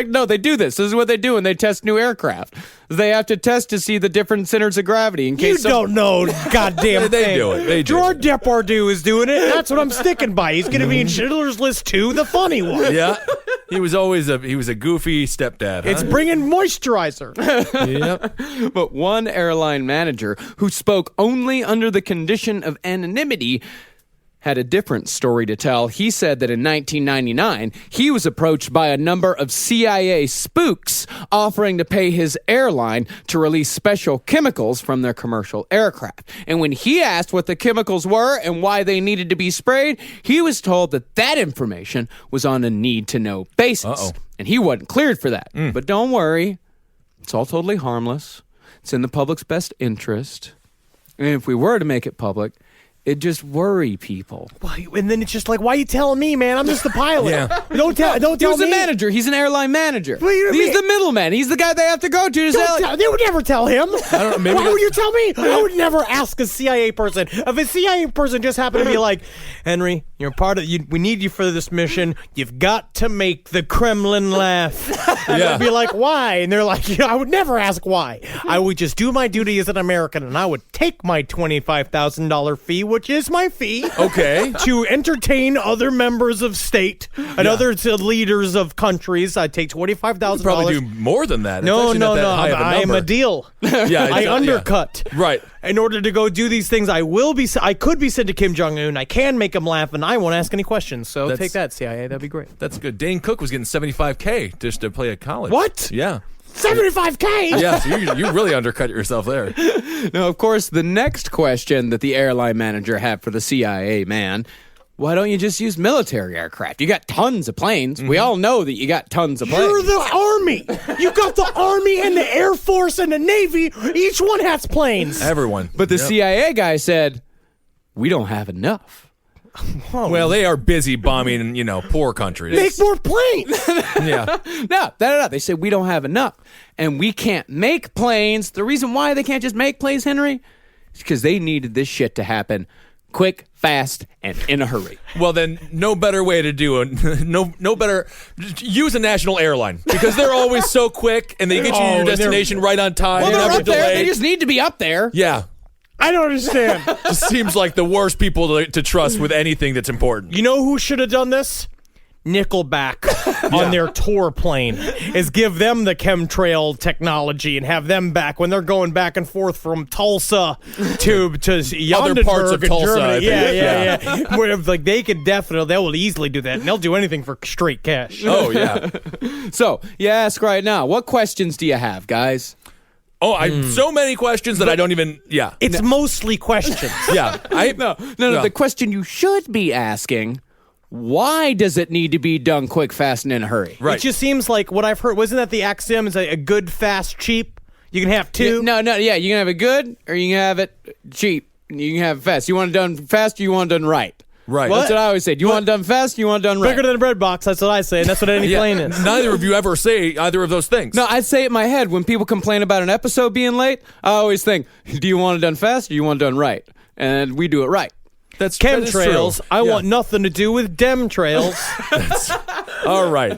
No, they do this. This is what they do when they test new aircraft. They have to test to see the different centers of gravity in case You don't know, goddamn They thing. do it. They do Gerard Depardieu is doing it. That's what I'm sticking by. He's going to be in Schindler's List 2, the funny one. Yeah. He was a goofy stepdad. Huh? It's bringing moisturizer. Yep. But one airline manager who spoke only under the condition of anonymity had a different story to tell. He said that in 1999, he was approached by a number of CIA spooks offering to pay his airline to release special chemicals from their commercial aircraft. And when he asked what the chemicals were and why they needed to be sprayed, he was told that information was on a need-to-know basis. Uh-oh. And he wasn't cleared for that. But don't worry, it's all totally harmless. It's in the public's best interest. And if we were to make it public, it just worry people. And then it's just like, why are you telling me, man? I'm just the pilot. Yeah. Don't tell He was me. a manager. He's an airline manager. What do you He's mean? the middleman. He's the guy they have to go to. They would never tell him. I don't know, maybe Why would you tell me? I would never ask a CIA person. If a CIA person just happened to be like, Henry, you're part of. We need you for this mission. You've got to make the Kremlin laugh. And Yeah. I'd be like, why? And they're like, I would never ask why. I would just do my duty as an American, and I would take my $25,000 fee which is my fee. Okay. To entertain other members of state and other leaders of countries. I take $25,000. Probably do more than that. It's No. actually not that high of a I am number. a deal. Yeah, I undercut. Yeah. Right. In order to go do these things, I could be sent to Kim Jong-un. I can make him laugh, and I won't ask any questions. So take that, CIA. That'd be great. That's good. Dane Cook was getting $75K just to play at college. What? Yeah. $75K? Yeah, so you really undercut yourself there. Now, of course, the next question that the airline manager had for the CIA man, why don't you just use military aircraft? You got tons of planes. We all know that you got tons of planes. You're the Army. You got the Army and the Air Force and the Navy. Each one has planes. Everyone. But the CIA guy said, we don't have enough. Well, they are busy bombing, poor countries. Make more planes. Yeah. No. They said we don't have enough. And we can't make planes. The reason why they can't just make planes, Henry, is because they needed this shit to happen quick, fast, and in a hurry. Well, then, no better way to do it. No better. Use a national airline because they're always so quick and they get you to your destination right on time. Well, they're never up there. delayed. They just need to be up there. Yeah. I don't understand. Just seems like the worst people to trust with anything that's important. You know who should have done this? Nickelback on their tour plane is give them the chemtrail technology and have them back when they're going back and forth from Tulsa to Other parts of in Tulsa, Germany. I think. Yeah. Where like they will easily do that, and they'll do anything for straight cash. Oh, yeah. So, you ask right now, what questions do you have, guys? Oh, so many questions that I don't even. Yeah. It's mostly questions. Yeah. No. The question you should be asking, why does it need to be done quick, fast, and in a hurry? Right. It just seems like what I've heard. Wasn't that the axiom? Is a good, fast, cheap? You can have two. Yeah, you can have it good or you can have it cheap. You can have it fast. You want it done fast or you want it done right? Right. That's what I always say. Do you want it done fast or you want it done right? Bigger than a bread box. That's what I say, and that's what any plane is. Neither of you ever say either of those things. No, I say it in my head when people complain about an episode being late. I always think, do you want it done fast or you want it done right? And we do it right. That's Chemtrails. true. I want nothing to do with demtrails. All right.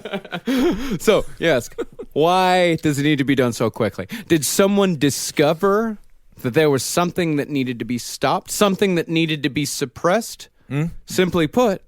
So, yes, why does it need to be done so quickly? Did someone discover that there was something that needed to be stopped? Something that needed to be suppressed? Simply put,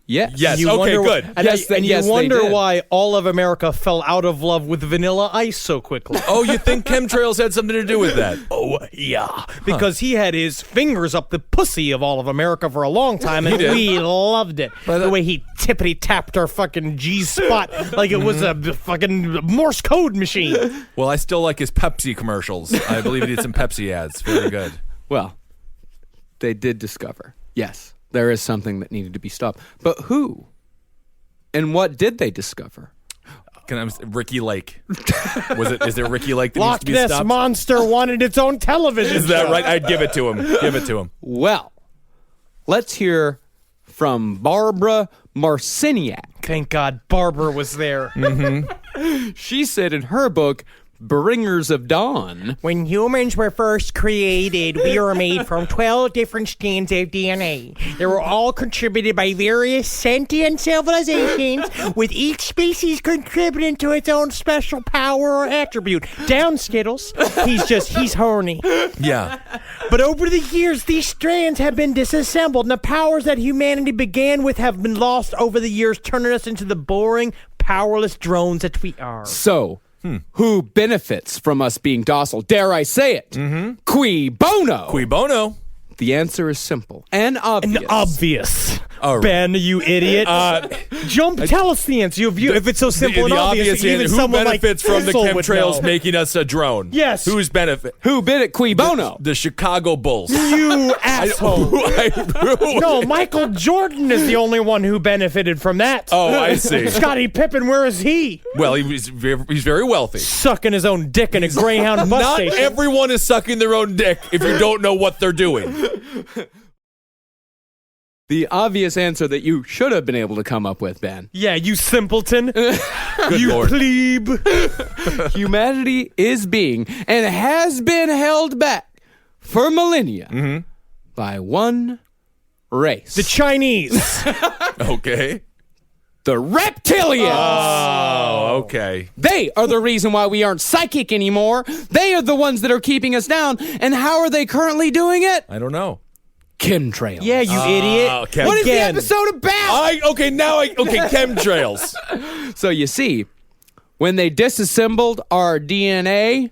yes. Yes. You Okay, wonder good. And you wonder why all of America fell out of love with Vanilla Ice so quickly. Oh, you think chemtrails had something to do with that? Oh, yeah. Because he had his fingers up the pussy of all of America for a long time, and we loved it. The way he tippity-tapped our fucking G-spot like it was a fucking Morse code machine. Well, I still like his Pepsi commercials. I believe he did some Pepsi ads. Very good. Well, they did discover, yes, there is something that needed to be stopped. But who? And what did they discover? Ricky Lake. Is there Ricky Lake that Loch needs to be Ness stopped? Monster wanted its own television Is that show. right? I'd give it to him. Give it to him. Well, let's hear from Barbara Marciniak. Thank God Barbara was there. She said in her book, Bringers of Dawn, When humans were first created, we were made from 12 different strands of DNA. They were all contributed by various sentient civilizations, with each species contributing to its own special power or attribute. Down, Skittles. He's horny. Yeah. But over the years, these strands have been disassembled, and the powers that humanity began with have been lost over the years, turning us into the boring, powerless drones that we are. So, who benefits from us being docile? Dare I say it? Cui bono? Cui bono. The answer is simple and obvious. Obvious. All right. Ben, you idiot. Tell us the answer. If it's so simple The and obvious, answer, even who someone benefits like from the Cecil would chemtrails know. making us a drone? Yes. Who's benefit? Who bid it? Cui bono? The Chicago Bulls. You asshole. No, Michael Jordan is the only one who benefited from that. Oh, I see. Scottie Pippen, where is he? Well, he's very wealthy. Sucking his own dick in a Greyhound bus Not station. everyone is sucking their own dick if you don't know what they're doing. The obvious answer that you should have been able to come up with, Ben. Yeah, you simpleton. Good you Lord. plebe. Humanity is being and has been held back for millennia by one race. The Chinese. Okay. The reptilians. Oh, okay. They are the reason why we aren't psychic anymore. They are the ones that are keeping us down. And how are they currently doing it? I don't know. chemtrails. Yeah, you idiot. okay. What is the Again. episode about? Chemtrails. So you see, when they disassembled our DNA,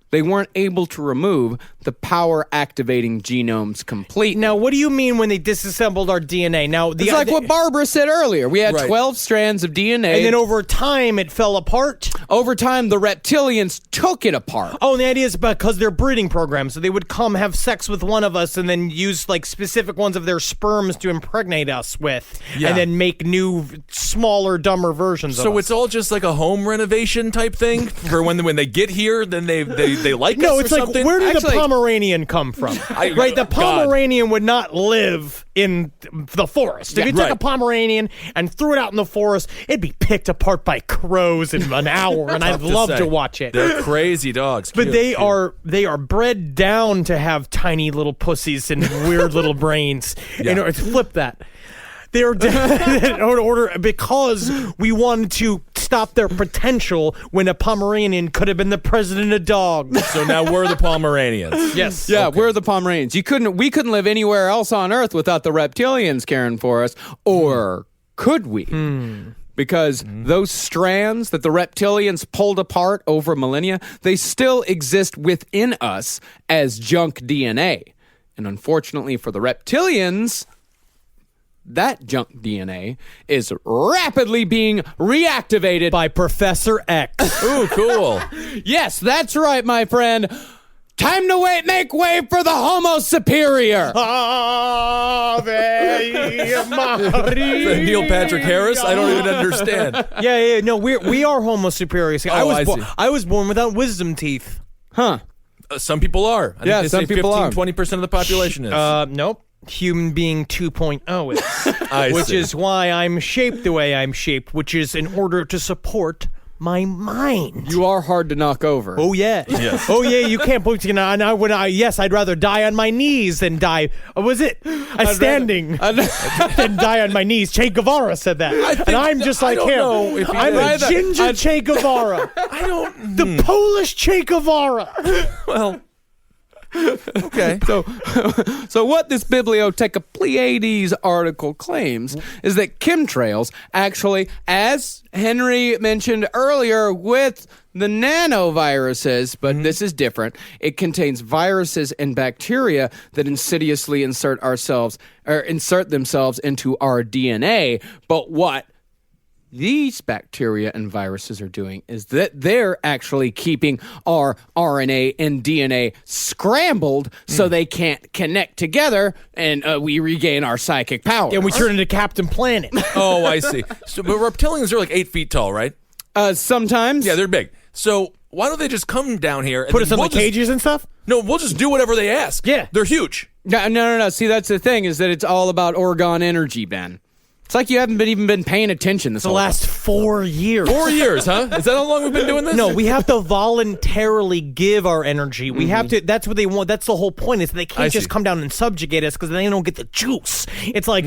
they weren't able to remove the power-activating genomes completely. Now, what do you mean when they disassembled our DNA? Now, It's like what Barbara said earlier. We had Right. 12 strands of DNA. and then over time it fell apart. Over time, the reptilians took it apart. Oh, and the idea is because they're breeding programs, so they would come have sex with one of us and then use like specific ones of their sperms to impregnate us with, Yeah. and then make new, smaller, dumber versions of So us. it's all just like a home renovation type thing for when they get here, then they like No, us it's or like, something? where did Actually- the Pomeranian come from? Right, the God. Pomeranian would not live in the forest. If you took a right. Pomeranian and threw it out in the forest, it'd be picked apart by crows in an hour, and I'd Tough love say. to watch it. They're crazy dogs. But Cute, they cute. are bred down to have tiny little pussies and weird little brains. Yeah. In order to flip that. They're in order because we wanted to stop their potential when a Pomeranian could have been the president of dogs. So now we're the Pomeranians. Yes. Yeah, we're the Pomeranians. We couldn't live anywhere else on Earth without the reptilians caring for us, or could we? Because those strands that the reptilians pulled apart over millennia, they still exist within us as junk DNA. And unfortunately for the reptilians, that junk DNA is rapidly being reactivated By Professor X. Ooh, cool. Yes, that's right, my friend. Time to make way for the Homo superior. Ave Is that Maria. Neil Patrick Harris? I don't even understand. Yeah. No, we are Homo superior. See, Oh, I see. I was born without wisdom teeth. Huh. Some people are. I Yeah, think they some say people 15, are. 20% of the population is. Nope. Human being 2.0 is. I Which see. is why I'm shaped the way I'm shaped, which is in order to support my mind. You are hard to knock over. Oh yeah. Yes. Oh yeah, you can't put yes, I'd rather die on my knees than die. Was it? Standing than die on my knees. Che Guevara said that. And I'm just I like don't him. know if he I'm a did. ginger Che Guevara. I don't. The Polish Che Guevara. Well. Okay. So what this Bibliotheca Pleiades article claims is that chemtrails actually, as Henry mentioned earlier with the nanoviruses, but this is different. It contains viruses and bacteria that insidiously insert themselves into our DNA. But what these bacteria and viruses are doing is that they're actually keeping our RNA and DNA scrambled so they can't connect together, and we regain our psychic powers. And we turn into Captain Planet. Oh, I see. So, but reptilians are like 8 feet tall, right? Sometimes. Yeah, they're big. So why don't they just come down here and Put then us in we'll like cages and stuff? No, we'll just do whatever they ask. Yeah. They're huge. No. See, that's the thing, is that it's all about Orgone energy, Ben. It's like you haven't even been paying attention this The whole last 4 years. 4 years, huh? Is that how long we've been doing this? No, we have to voluntarily give our energy. We have to. That's what they want. That's the whole point. Is they can't I just see. come down and subjugate us because they don't get the juice. It's like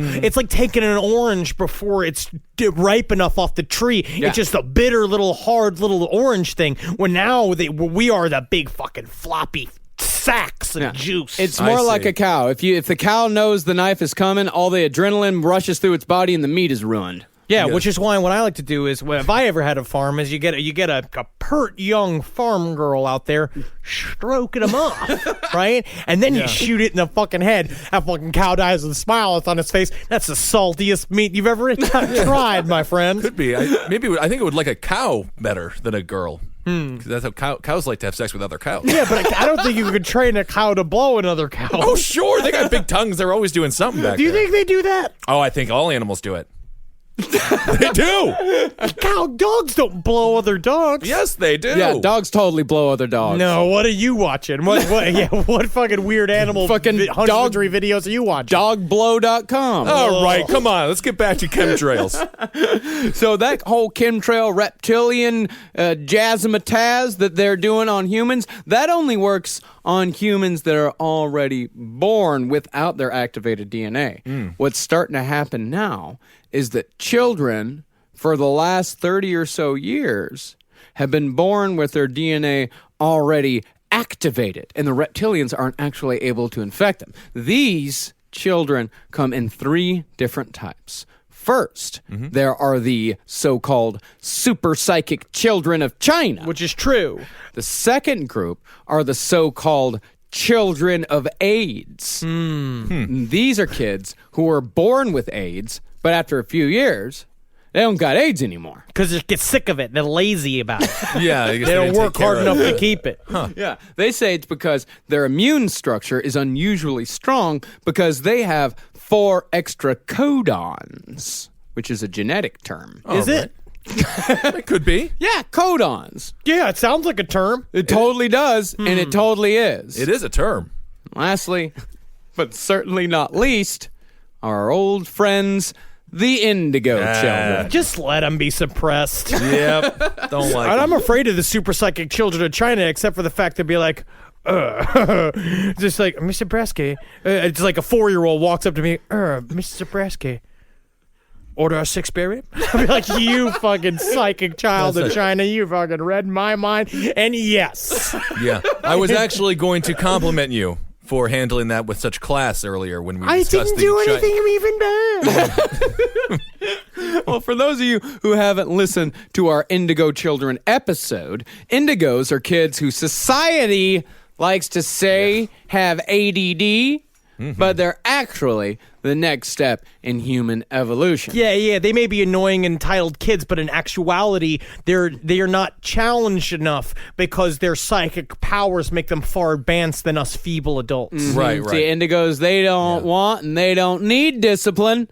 taking an orange before it's ripe enough off the tree. Yeah. It's just a bitter little hard little orange thing. When now we are the big fucking floppy sacks of juice. It's I more see. like a cow. If the cow knows the knife is coming, all the adrenaline rushes through its body and the meat is ruined. Yeah, which is why what I like to do is, if I ever had a farm, is you get a pert young farm girl out there stroking them off, right? And then you shoot it in the fucking head. That fucking cow dies with a smile on its face. That's the saltiest meat you've ever tried, my friend. Could be. I think it would like a cow better than a girl. 'Cause that's how cows like to have sex with other cows. Yeah, but I don't think you could train a cow to blow another cow. Oh, sure. They got big tongues. They're always doing something back Do you there. think they do that? Oh, I think all animals do it. They do. Dogs don't blow other dogs. Yes, they do. Yeah, dogs totally blow other dogs. No, what are you watching? What fucking weird animal Fucking husbandry videos are you watching? Dogblow.com. All right, come on. Let's get back to chemtrails. So that whole chemtrail reptilian jazzmatazz that they're doing on humans, that only works on humans that are already born without their activated DNA. What's starting to happen now is that children, for the last 30 or so years, have been born with their DNA already activated, and the reptilians aren't actually able to infect them. These children come in 3 different types. First, there are the so-called super psychic children of China. Which is true. The second group are the so-called children of AIDS. These are kids who were born with AIDS, but after a few years, they don't got AIDS anymore. Because they get sick of it. They're lazy about it. Yeah, I guess They don't didn't work take care hard of enough it. to keep it. Yeah, they say it's because their immune structure is unusually strong because they have 4 extra codons, which is a genetic term. Is it? It could be. Yeah, codons. Yeah, it sounds like a term. It totally does, and it totally is. It is a term. Lastly, but certainly not least, our old friends, the indigo children. Just let them be suppressed. Yep. Don't like And it. I'm afraid of the super psychic children of China, except for the fact they'd be like, just like, Mr. Bresky. It's like a 4-year-old walks up to me, Mr. Bresky, order a 6-berry? I'd be like, you fucking psychic child of China, you fucking read my mind. And yes. Yeah. I was actually going to compliment you for handling that with such class earlier when we I discussed didn't do anything even bad. Well, for those of you who haven't listened to our Indigo Children episode, indigos are kids who society likes to say have ADD, but they're actually the next step in human evolution. Yeah, they may be annoying, entitled kids, but in actuality, they are not challenged enough because their psychic powers make them far advanced than us feeble adults. Right. See, indigos, they don't want and they don't need discipline.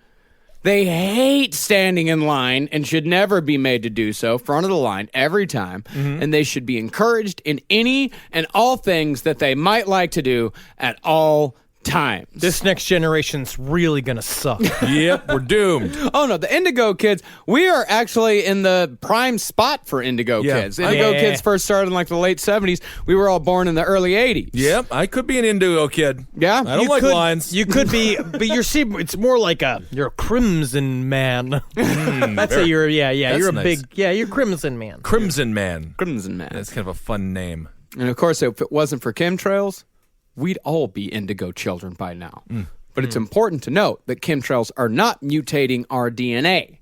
They hate standing in line and should never be made to do so, front of the line, every time. And they should be encouraged in any and all things that they might like to do at all times. This next generation's really gonna suck. Yep, we're doomed. Oh no, the indigo kids, we are actually in the prime spot for indigo Yeah. kids. Indigo Yeah. kids first started in like the late 70s. We were all born in the early 80s. Yep, I could be an indigo kid. Yeah? I don't You like could- lines. You could be, but it's more like you're a crimson man. That's a you're That's you're a nice. you're crimson man. Crimson Man. Crimson Man. That's kind of a fun name. And of course, if it wasn't for chemtrails, we'd all be indigo children by now. But it's important to note that chemtrails are not mutating our DNA.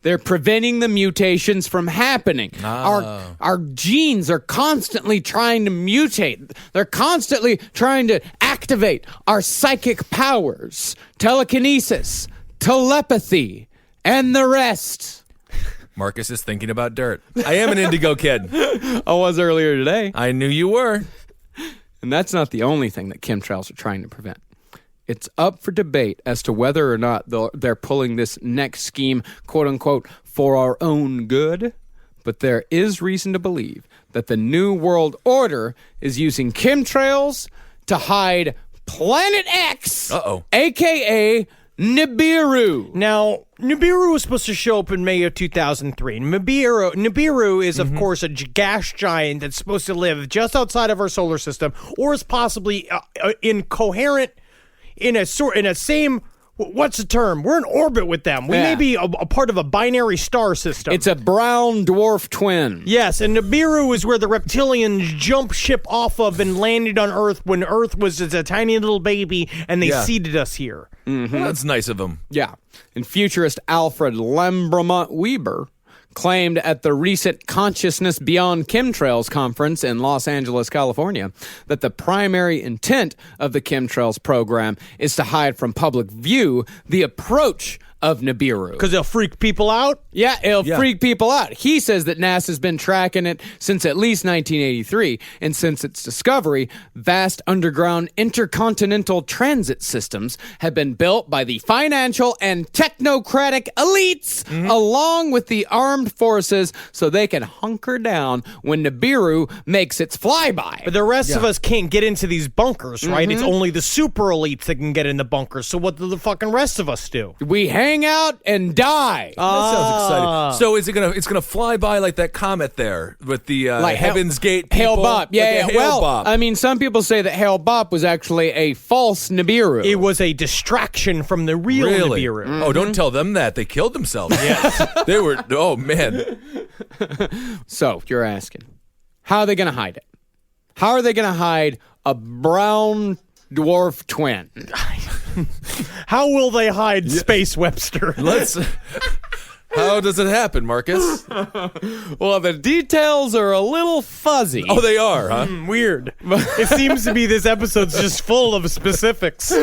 They're preventing the mutations from happening. Our genes are constantly trying to mutate. They're constantly trying to activate our psychic powers, telekinesis, telepathy, and the rest. Marcus is thinking about dirt. I am an indigo kid. I was earlier today. I knew you were. And that's not the only thing that chemtrails are trying to prevent. It's up for debate as to whether or not they're pulling this next scheme, quote unquote, for our own good. But there is reason to believe that the New World Order is using chemtrails to hide Planet X, a.k.a. Nibiru. Now, Nibiru was supposed to show up in May of 2003. Nibiru is, of course, a gas giant that's supposed to live just outside of our solar system, or is possibly in a same. What's the term? We're in orbit with them. We may be a part of a binary star system. It's a brown dwarf twin. Yes, and Nibiru is where the reptilians jumped ship off of and landed on Earth when Earth was just a tiny little baby, and they seeded us here. Well, that's nice of them. Yeah. And futurist Alfred Lembremont Weber claimed at the recent Consciousness Beyond Chemtrails conference in Los Angeles, California, that the primary intent of the chemtrails program is to hide from public view the approach of Nibiru. Because they'll freak people out? Yeah, it'll freak people out. He says that NASA's been tracking it since at least 1983, and since its discovery, vast underground intercontinental transit systems have been built by the financial and technocratic elites, along with the armed forces, so they can hunker down when Nibiru makes its flyby. But the rest of us can't get into these bunkers, right? It's only the super elites that can get in the bunkers. So what do the fucking rest of us do? We hang out and die. That sounds exciting. So is it it's gonna fly by like that comet there with the Heaven's Gate people? Hale Bopp. Yeah, Like a Hale well, Bopp. I mean, some people say that Hale Bopp was actually a false Nibiru. It was a distraction from the real Really? Nibiru. Oh, don't tell them that. They killed themselves. Yes. They were, oh, man. So, you're asking, how are they going to hide it? How are they going to hide a brown dwarf twin? How will they hide Space Webster? How does it happen, Marcus? Well, the details are a little fuzzy. Oh, they are, huh? Weird. It seems to be this episode's just full of specifics.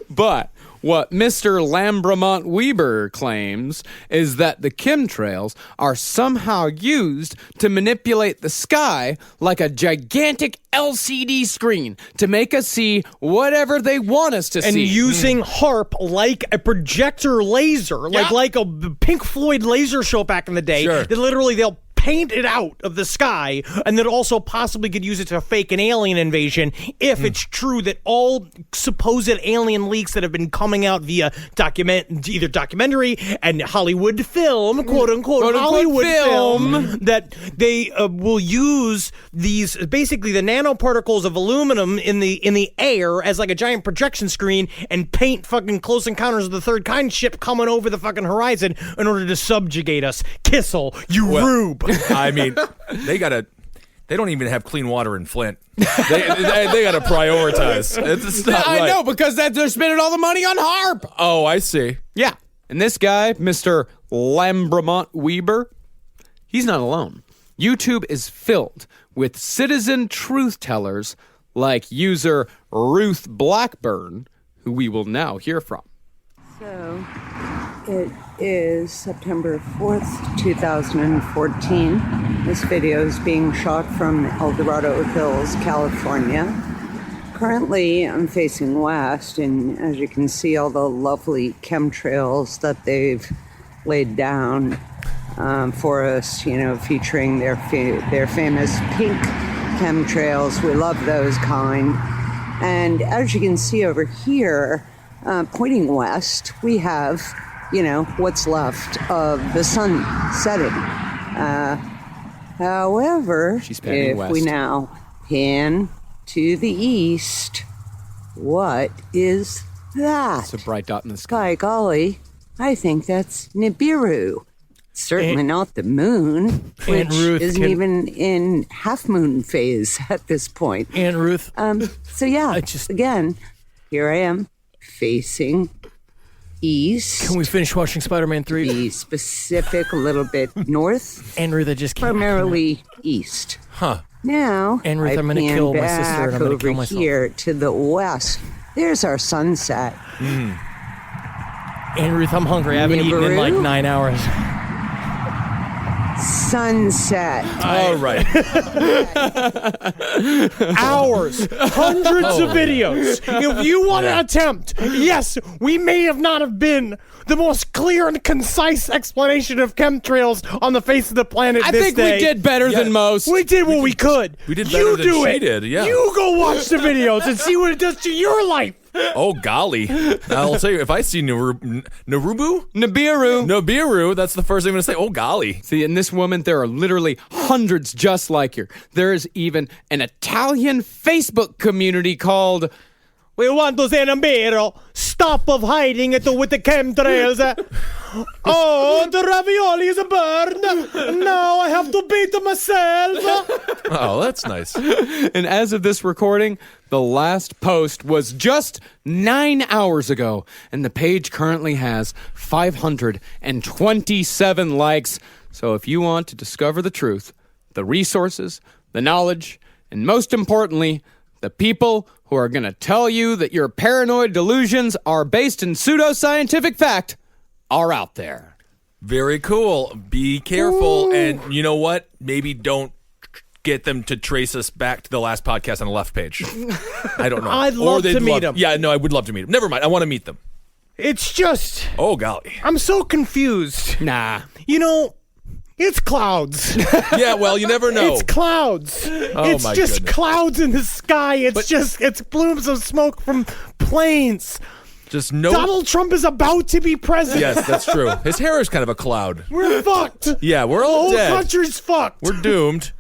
But what Mr. Lambramont Weber claims is that the chemtrails are somehow used to manipulate the sky like a gigantic LCD screen to make us see whatever they want us to And see. using HARP like a projector laser, like a Pink Floyd laser show back in the day. Sure. That literally they'll paint it out of the sky, and then also possibly could use it to fake an alien invasion if it's true that all supposed alien leaks that have been coming out via either documentary and Hollywood film, quote unquote Hollywood film, that they will use these basically the nanoparticles of aluminum in the air as like a giant projection screen and paint fucking Close Encounters of the Third Kind ship coming over the fucking horizon in order to subjugate us. Kissel, you rube. I mean, they don't even have clean water in Flint. They got to prioritize. It's not right. I know, because they're spending all the money on HARP. Oh, I see. Yeah. And this guy, Mr. Lambramont Weber, he's not alone. YouTube is filled with citizen truth tellers like user Ruth Blackburn, who we will now hear from. So it is September 4th, 2014. This video is being shot from El Dorado Hills, California. Currently, I'm facing west, and as you can see, all the lovely chemtrails that they've laid down for us, featuring their famous pink chemtrails. We love those kind. And as you can see over here, pointing west, we have, what's left of the sun setting. However, if we now pan to the east, what is that? It's a bright dot in the sky. By golly, I think that's Nibiru. Certainly not the moon, which isn't even in half moon phase at this point. Aunt Ruth. So yeah, again, here I am facing east. Can we finish watching Spider-Man 3? Be specific, a little bit north. Aunt Ruth, I just can't. Primarily east. Huh. Now, Aunt Ruth, I'm going to kill my sister and I'm going to kill myself. over here to the west, there's our sunset. Aunt Ruth, I'm hungry. I haven't eaten in like 9 hours. Sunset. All right. Hours, hundreds of videos. If you want to attempt, yes, we may have not have been the most clear and concise explanation of chemtrails on the face of the planet I this think day. we did better than most. We did what we could. We did better than she did, yeah. You go watch the videos and see what it does to your life. Oh, golly. I'll tell you, if I see Nibiru, that's the first thing I'm going to say. Oh, golly. See, in this woman, there are literally hundreds just like her. There is even an Italian Facebook community called... We want to say Nibiru. Stop of hiding it with the chemtrails. Oh, the ravioli is burned. Now I have to beat myself. Oh, that's nice. And as of this recording, the last post was just 9 hours ago, and the page currently has 527 likes. So if you want to discover the truth, the resources, the knowledge, and most importantly, the people who are going to tell you that your paranoid delusions are based in pseudoscientific fact are out there. Very cool. Be careful. Ooh. And you know what? Maybe don't get them to trace us back to the last podcast on the left page. I don't know. I'd love to meet them. Yeah, no, I would love to meet them. Never mind. I want to meet them. It's just... Oh, golly. I'm so confused. Nah. It's clouds. Yeah, well, you never know. It's clouds. It's my just goodness. clouds in the sky. It's plumes of smoke from planes. Just no. Donald Trump is about to be president. Yes, that's true. His hair is kind of a cloud. We're fucked. Yeah, we're all The dead. whole country's fucked. We're doomed.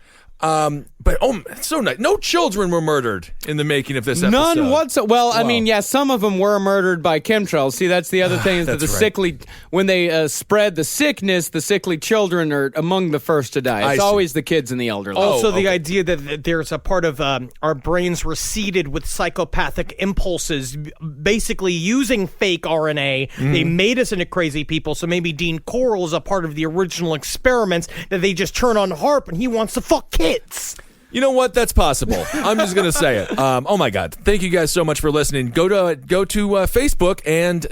But it's so nice. No children were murdered in the making of this episode. None whatsoever. Well, I mean, yeah, some of them were murdered by chemtrails. See, that's the other thing is that the sickly, when they spread the sickness, the sickly children are among the first to die. It's always the kids and the elderly. Also, the idea that there's a part of our brains were seeded with psychopathic impulses, basically using fake RNA. They made us into crazy people, so maybe Dean Coral is a part of the original experiments that they just turn on Harp and he wants to fuck kids. You know what? That's possible. I'm just going to say it. Oh, my God. Thank you guys so much for listening. Go to Facebook and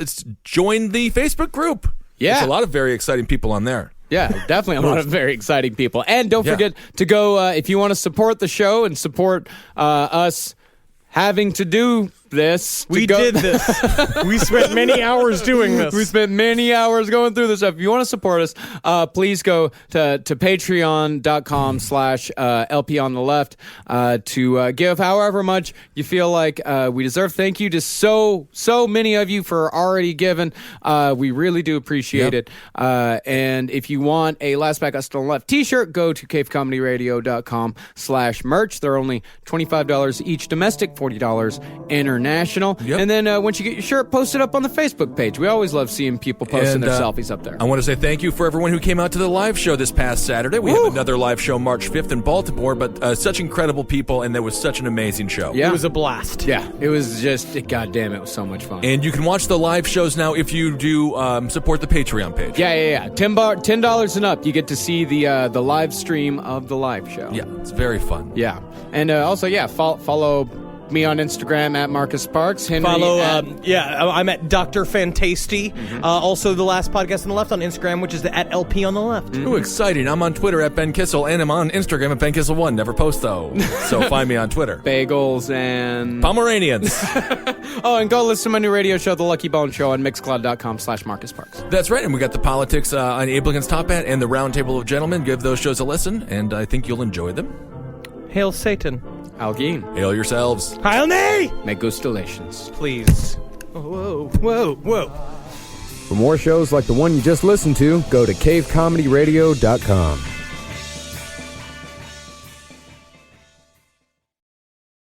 join the Facebook group. Yeah. There's a lot of very exciting people on there. Yeah, definitely a lot of very exciting people. And don't forget to go, if you want to support the show and support us having to do this. We did this. We spent many hours doing this. We spent many hours going through this stuff. If you want to support us, please go to patreon.com/LP on the left to give however much you feel like we deserve. Thank you to so many of you for already giving. We really do appreciate it. And if you want a Last Back Us on the Left t-shirt, go to cavecomedyradio.com/merch. They're only $25 each domestic, $40 international. And then once you get your shirt, post it up on the Facebook page. We always love seeing people posting their selfies up there. I want to say thank you for everyone who came out to the live show this past Saturday. We have another live show March 5th in Baltimore, but such incredible people, and there was such an amazing show. Yeah. It was a blast. Yeah, it was just, goddamn, it was so much fun. And you can watch the live shows now if you do support the Patreon page. Yeah. $10 and up, you get to see the live stream of the live show. Yeah, it's very fun. Yeah. And also, follow me on Instagram at Marcus Sparks. Henry I'm at Dr. Fantasty. Also, the Last Podcast on the Left on Instagram, which is at LP on the Left. Ooh, exciting. I'm on Twitter at Ben Kissel, and I'm on Instagram at Ben Kissel1. Never post, though. So find me on Twitter. Bagels and Pomeranians. And go listen to my new radio show, The Lucky Bone Show, on Mixcloud.com/Marcus Sparks. That's right. And we got the politics on Abe Lincoln's Top Hat and the Round Table of Gentlemen. Give those shows a listen, and I think you'll enjoy them. Hail Satan. Algene. Hail yourselves. Hail me! Make gustations. Please. Whoa. For more shows like the one you just listened to, go to cavecomedyradio.com.